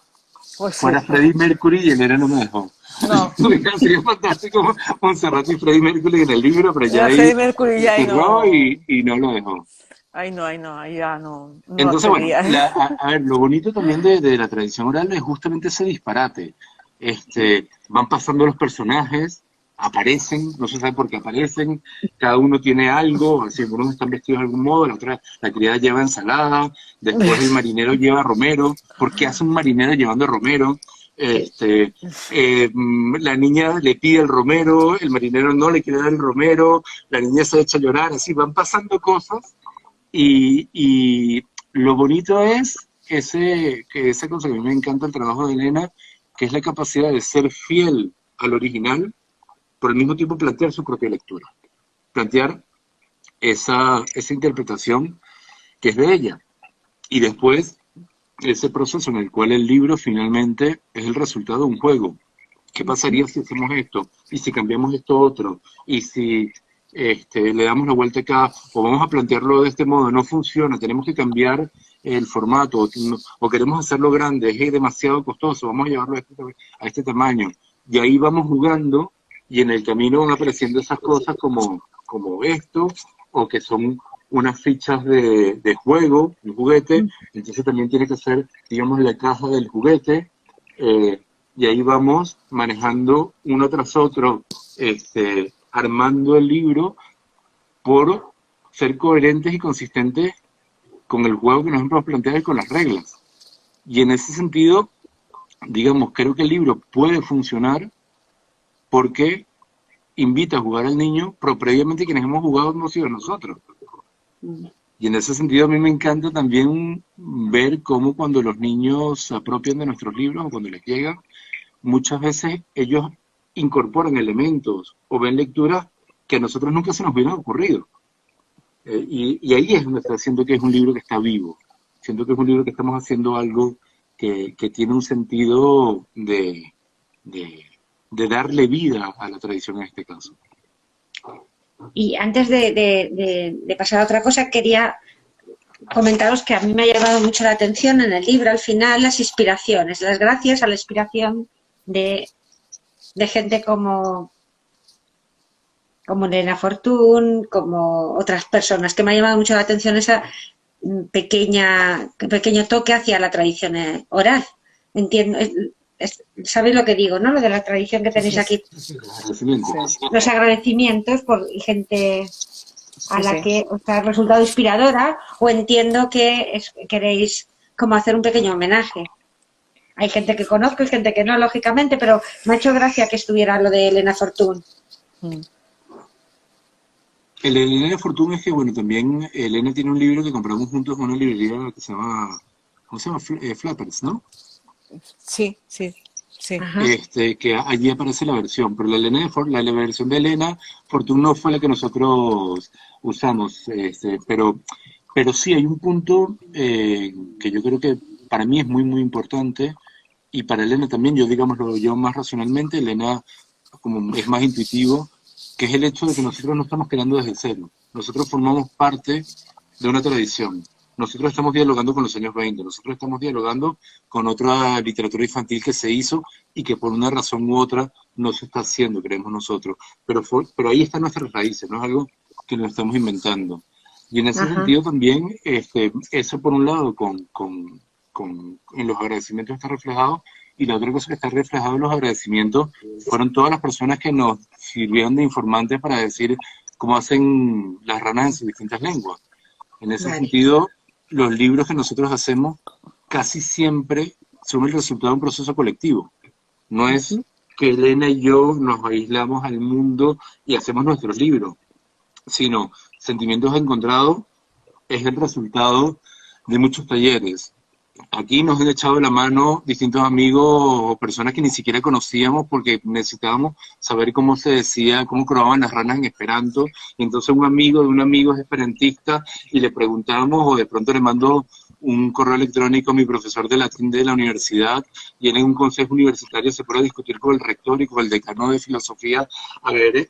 Pues fuera sí. Freddie Mercury y Elena no me dejó. No, Hubiera sido fantástico Montserrat y Freddie Mercury en el libro, pero ya era ahí Freddie Mercury y se ahí cerró no. y no lo dejó. Ahí ya no Entonces, bueno, accedía. a ver, lo bonito también de la tradición oral es justamente ese disparate. Van pasando los personajes, aparecen, no se sabe por qué aparecen, cada uno tiene algo, así, algunos están vestidos de algún modo, la criada lleva ensalada, después el marinero lleva romero, ¿por qué hace un marinero llevando romero? La niña le pide el romero, el marinero no le quiere dar el romero, la niña se echa a llorar, así, van pasando cosas y lo bonito es esa cosa que a mí me encanta el trabajo de Elena, que es la capacidad de ser fiel al original, pero al mismo tiempo plantear su propia lectura, plantear esa interpretación que es de ella. Y después ese proceso en el cual el libro finalmente es el resultado de un juego. ¿Qué pasaría si hacemos esto? ¿Y si cambiamos esto otro? ¿Y si le damos la vuelta acá? ¿O vamos a plantearlo de este modo? No funciona, tenemos que cambiar el formato, o queremos hacerlo grande, es demasiado costoso, vamos a llevarlo a este tamaño. Y ahí vamos jugando y en el camino van apareciendo esas cosas como esto, o que son unas fichas de juego, un juguete, entonces también tiene que ser, digamos, la caja del juguete, y ahí vamos manejando uno tras otro, armando el libro por ser coherentes y consistentes con el juego que nos hemos planteado y con las reglas. Y en ese sentido, digamos, creo que el libro puede funcionar porque invita a jugar al niño, pero previamente quienes hemos jugado hemos sido nosotros. Y en ese sentido a mí me encanta también ver cómo cuando los niños se apropian de nuestros libros o cuando les llegan, muchas veces ellos incorporan elementos o ven lecturas que a nosotros nunca se nos hubieran ocurrido. Y ahí es donde siento que es un libro que está vivo. Siento que es un libro que estamos haciendo algo que tiene un sentido de darle vida a la tradición en este caso. y antes de pasar a otra cosa, quería comentaros que a mí me ha llamado mucho la atención en el libro, al final, las inspiraciones, las gracias a la inspiración de gente como Elena Fortún, como otras personas, que me ha llamado mucho la atención esa pequeño toque hacia la tradición oral. Entiendo, ¿sabéis lo que digo, no? Lo de la tradición que tenéis aquí. Los agradecimientos por gente a la que os ha resultado inspiradora, o entiendo que queréis como hacer un pequeño homenaje. Hay gente que conozco y gente que no, lógicamente, pero me ha hecho gracia que estuviera lo de Elena Fortún. El de Elena Fortún es que, bueno, también Elena tiene un libro que compramos juntos en una librería que se llama, ¿cómo se llama? Flappers, ¿no? Sí. Que allí aparece la versión, pero la versión de Elena Fortún no fue la que nosotros usamos, pero sí hay un punto que yo creo que para mí es muy, muy importante, y para Elena también, yo digámoslo yo más racionalmente, Elena como es más intuitivo, que es el hecho de que nosotros no estamos creando desde cero. Nosotros formamos parte de una tradición. Nosotros estamos dialogando con los años 20, nosotros estamos dialogando con otra literatura infantil que se hizo y que por una razón u otra no se está haciendo, creemos nosotros. Pero ahí están nuestras raíces, no es algo que nos estamos inventando. Y en ese Ajá. sentido también, eso por un lado en los agradecimientos está reflejado, y la otra cosa que está reflejado en los agradecimientos fueron todas las personas que nos sirvieron de informantes para decir cómo hacen las ranas en sus distintas lenguas. En ese Vale. sentido, los libros que nosotros hacemos casi siempre son el resultado de un proceso colectivo. No es que Elena y yo nos aislamos al mundo y hacemos nuestros libros, sino Sentimientos Encontrados es el resultado de muchos talleres. Aquí nos han echado la mano distintos amigos o personas que ni siquiera conocíamos porque necesitábamos saber cómo se decía, cómo croaban las ranas en esperanto. Y entonces un amigo de un amigo es esperantista y le preguntamos, o de pronto le mando un correo electrónico a mi profesor de latín de la universidad, y él en un consejo universitario se puede discutir con el rector y con el decano de filosofía a ver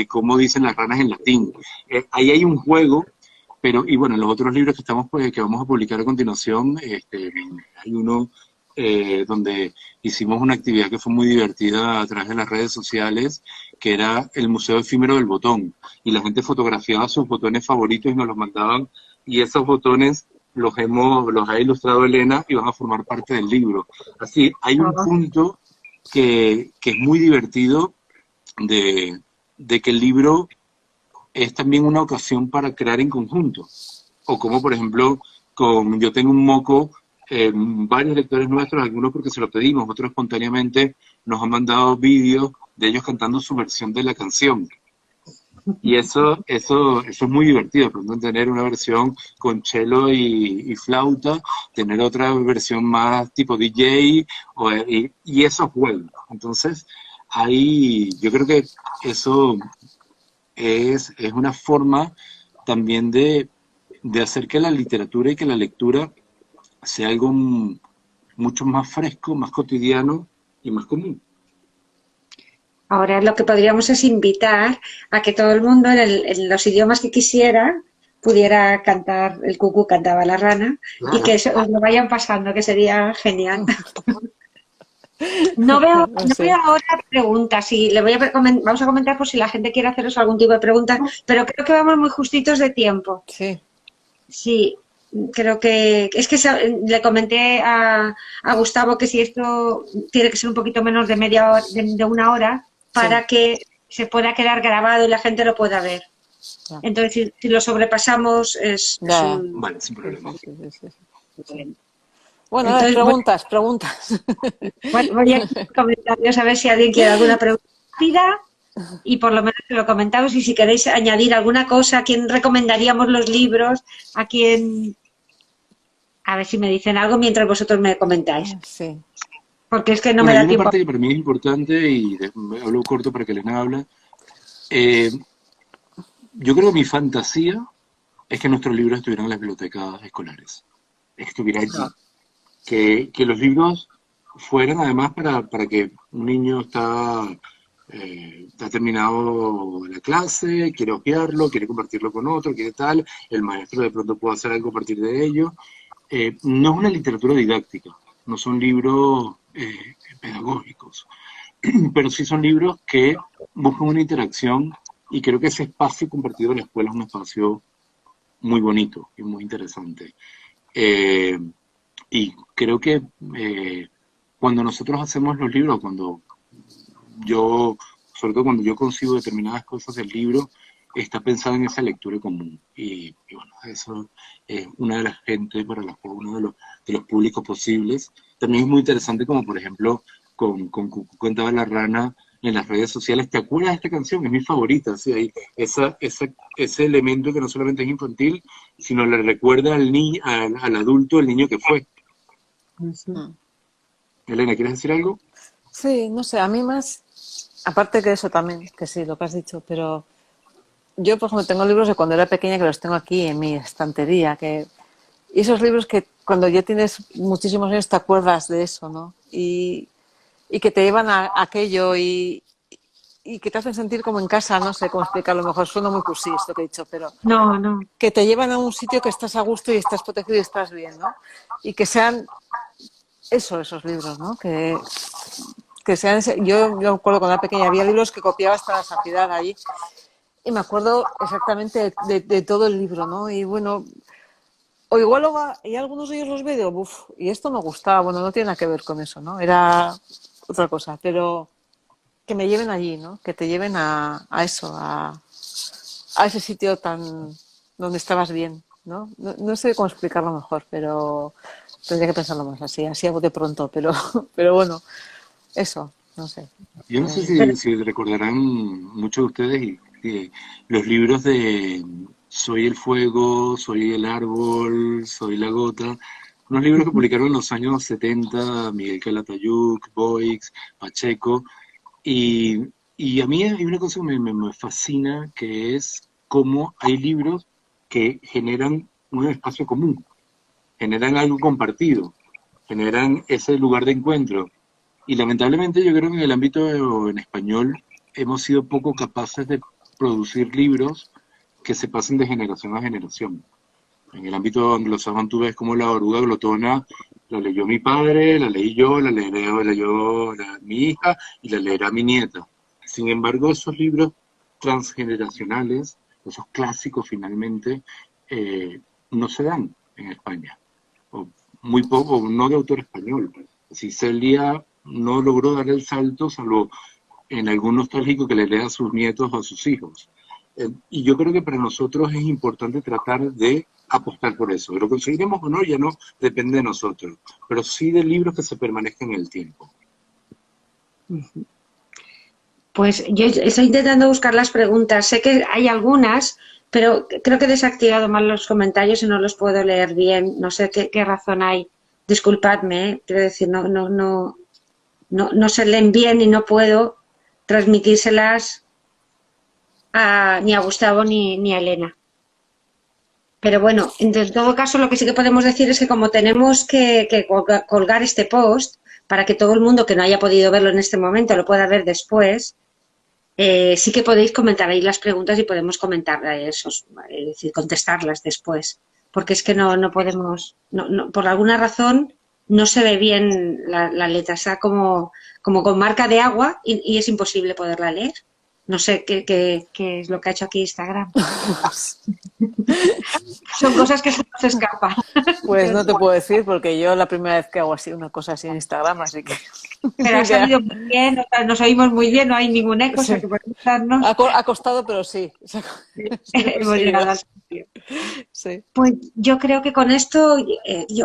cómo dicen las ranas en latín. Ahí hay un juego. Pero, y bueno, los otros libros que vamos a publicar a continuación, hay uno donde hicimos una actividad que fue muy divertida a través de las redes sociales, que era el Museo Efímero del Botón. Y la gente fotografiaba sus botones favoritos y nos los mandaban, y esos botones los ha ilustrado Elena y van a formar parte del libro. Así, hay un punto que es muy divertido de que el libro es también una ocasión para crear en conjunto. O como, por ejemplo, Yo tengo un moco, varios lectores nuestros, algunos porque se lo pedimos, otros espontáneamente, nos han mandado vídeos de ellos cantando su versión de la canción. Y eso es muy divertido, por ejemplo, tener una versión con cello y flauta, tener otra versión más tipo DJ, y esos juegos. Entonces, yo creo que eso es una forma también de hacer que la literatura y que la lectura sea algo mucho más fresco, más cotidiano y más común. Ahora lo que podríamos es invitar a que todo el mundo en los idiomas que quisiera pudiera cantar el cucú cantaba la rana, y que os lo vayan pasando, que sería genial. No veo ahora preguntas, y vamos a comentar por si la gente quiere haceros algún tipo de pregunta, pero creo que vamos muy justitos de tiempo. Sí. Sí, creo que es que le comenté a Gustavo que si esto tiene que ser un poquito menos de media hora, de una hora, para que se pueda quedar grabado y la gente lo pueda ver. Entonces, si lo sobrepasamos Vale, sin problema. Bueno, entonces, preguntas. Voy a comentarios a ver si alguien quiere alguna pregunta rápida, y por lo menos lo comentamos. Y si queréis añadir alguna cosa, ¿a quién recomendaríamos los libros? ¿A quién? A ver si me dicen algo mientras vosotros me comentáis. Sí. Porque es que no me da hay una tiempo. parte que para mí es importante, y hablo corto para que Elena hable. Yo creo que mi fantasía es que nuestros libros estuvieran en las bibliotecas escolares. Estuviera allí. Que los libros fueran además para que un niño está terminado la clase, quiere obviarlo, quiere compartirlo con otro, quiere tal, el maestro de pronto puede hacer algo a partir de ello. No es una literatura didáctica, no son libros pedagógicos, pero sí son libros que buscan una interacción, y creo que ese espacio compartido en la escuela es un espacio muy bonito y muy interesante. Y creo que cuando nosotros hacemos los libros, sobre todo cuando yo concibo determinadas cosas del libro, está pensado en esa lectura común. Y bueno, eso es una de las gentes uno de los públicos posibles. También es muy interesante, como por ejemplo con Cucú Cantaba la Rana en las redes sociales. ¿Te acuerdas de esta canción? Es mi favorita. ¿Sí? Hay ese elemento que no solamente es infantil, sino le recuerda al adulto, el niño que fue. Elena, ¿quieres decir algo? Sí, no sé, a mí más, aparte que eso también, que sí, lo que has dicho, pero yo, por ejemplo, tengo libros de cuando era pequeña que los tengo aquí en mi estantería, y esos libros que cuando ya tienes muchísimos años te acuerdas de eso, ¿no? Y que te llevan a aquello, y y que te hacen sentir como en casa, no sé cómo explicarlo mejor, suena muy cursi esto que he dicho, pero No, no. que te llevan a un sitio que estás a gusto y estás protegido y estás bien, ¿no? Y que sean esos libros, ¿no? Que sean, yo me acuerdo cuando era pequeña, había libros que copiaba hasta la saciedad allí, y me acuerdo exactamente de todo el libro, ¿no? Y bueno, o igual y algunos de ellos los veo, digo, uff, y esto me gustaba, bueno, no tiene nada que ver con eso, ¿no? Era otra cosa, pero que me lleven allí, ¿no? Que te lleven a eso, a ese sitio tan donde estabas bien, ¿no? No, no sé cómo explicarlo mejor, pero tendría que pensarlo más así a bote pronto, pero, pero bueno, eso, no sé. Yo no sé Pero si recordarán muchos de ustedes los libros de Soy el fuego, soy el árbol, soy la gota, unos libros que publicaron en los años 70, Miguel Calatayud, Boix, Pacheco, y, y a mí hay una cosa que me fascina, que es cómo hay libros que generan un espacio común, generan algo compartido, generan ese lugar de encuentro. Y lamentablemente yo creo que en el ámbito en español hemos sido poco capaces de producir libros que se pasen de generación a generación. En el ámbito anglosajón tú ves como La oruga glotona la leyó mi padre, la leí yo, mi hija y la leerá mi nieta. Sin embargo, esos libros transgeneracionales, esos clásicos finalmente, no se dan en España. O muy poco, no de autor español. Si Celia no logró dar el salto, salvo en algún nostálgico que le lea a sus nietos o a sus hijos. Y yo creo que para nosotros es importante tratar de apostar por eso. Lo conseguiremos o no, ya no depende de nosotros, pero sí de libros que se permanezcan en el tiempo. pues yo estoy intentando buscar las preguntas. Sé que hay algunas, pero creo que he desactivado mal los comentarios y no los puedo leer bien. No sé qué razón hay. Disculpadme, ¿eh? Quiero decir, no se leen bien y no puedo transmitírselas ni a Gustavo ni a Elena. Pero bueno, en todo caso, lo que sí que podemos decir es que como tenemos que colgar este post para que todo el mundo que no haya podido verlo en este momento lo pueda ver después, sí que podéis comentar ahí las preguntas y podemos comentar esos, es decir, contestarlas después. Porque es que no podemos, por alguna razón no se ve bien la letra, está como con marca de agua y es imposible poderla leer. No sé qué es lo que ha hecho aquí Instagram. Son cosas que se nos escapan. Pues no te puedo decir porque yo la primera vez que hago así una cosa así en Instagram, así que Pero ha salido muy bien, nos oímos muy bien, no hay ningún eco, o sea sí. que podemos darnos. Ha costado, pero sí. Sí, Hemos llegado al sitio. sí. Pues yo creo que con esto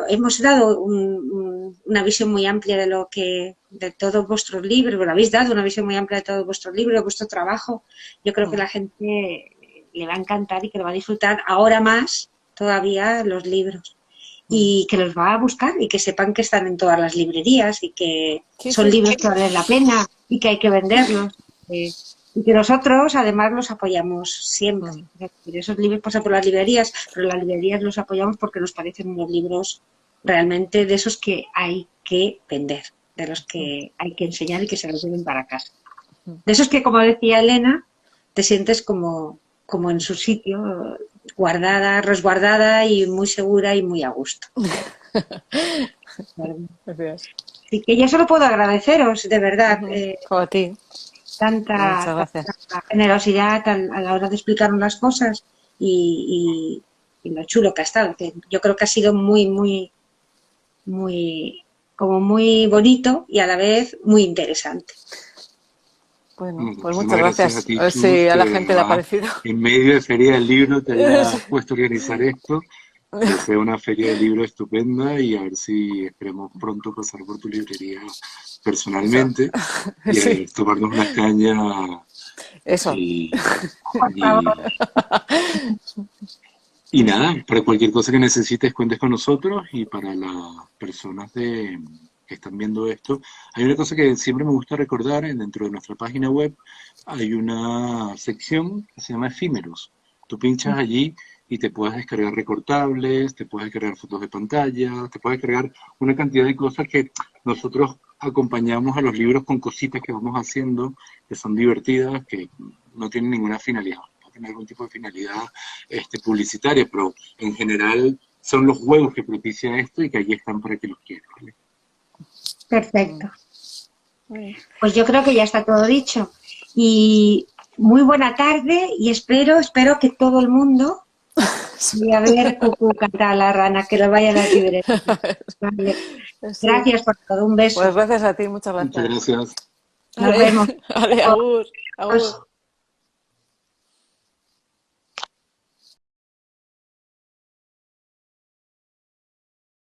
hemos dado una visión muy amplia de todos vuestros libros, lo habéis dado una visión muy amplia de todos vuestros libros, de vuestro trabajo. Yo creo que la gente le va a encantar y que lo va a disfrutar ahora más todavía los libros. Y que los va a buscar y que sepan que están en todas las librerías y que Sí, son sí. libros que valen la pena y que hay que venderlos. Y que nosotros además los apoyamos siempre. Es decir, esos libros pasan por las librerías, pero las librerías los apoyamos porque nos parecen unos libros realmente de esos que hay que vender, de los que hay que enseñar y que se los lleven para casa. De esos que, como decía Elena, te sientes como en su sitio, guardada, resguardada y muy segura y muy a gusto. Gracias. Así que yo solo puedo agradeceros, de verdad, A ti. Muchas tanta gracias. generosidad a la hora de explicarnos las cosas y lo chulo que ha estado. Que yo creo que ha sido muy bonito y a la vez muy interesante. Bueno, pues Muchísimas muchas gracias a gracias. ti, A ver Chus, si a que la de gente le ha verdad parecido. en medio de Feria del Libro te hayas puesto a organizar esto, que sea una feria del libro estupenda y a ver si esperemos pronto pasar por tu librería Eso. personalmente Sí, y tomarnos unas cañas eso. y, Por favor, y, y nada, para cualquier cosa que necesites cuentes con nosotros y para las personas que están viendo esto, hay una cosa que siempre me gusta recordar, dentro de nuestra página web hay una sección que se llama efímeros. Tú pinchas allí y te puedes descargar recortables, te puedes descargar fotos de pantalla, te puedes descargar una cantidad de cosas que nosotros acompañamos a los libros con cositas que vamos haciendo, que son divertidas, que no tienen ninguna finalidad, no tienen algún tipo de finalidad publicitaria, pero en general son los juegos que propicia esto y que allí están para que los quieran, ¿vale? Perfecto. Pues yo creo que ya está todo dicho. Y muy buena tarde y espero que todo el mundo vaya a ver Cucú cantar a la rana, que lo vaya a las librerías. Vale. Sí. Gracias por todo, un beso. Pues gracias a ti, muchas gracias. Muchas gracias. Nos vemos. Vale, agur. Agur.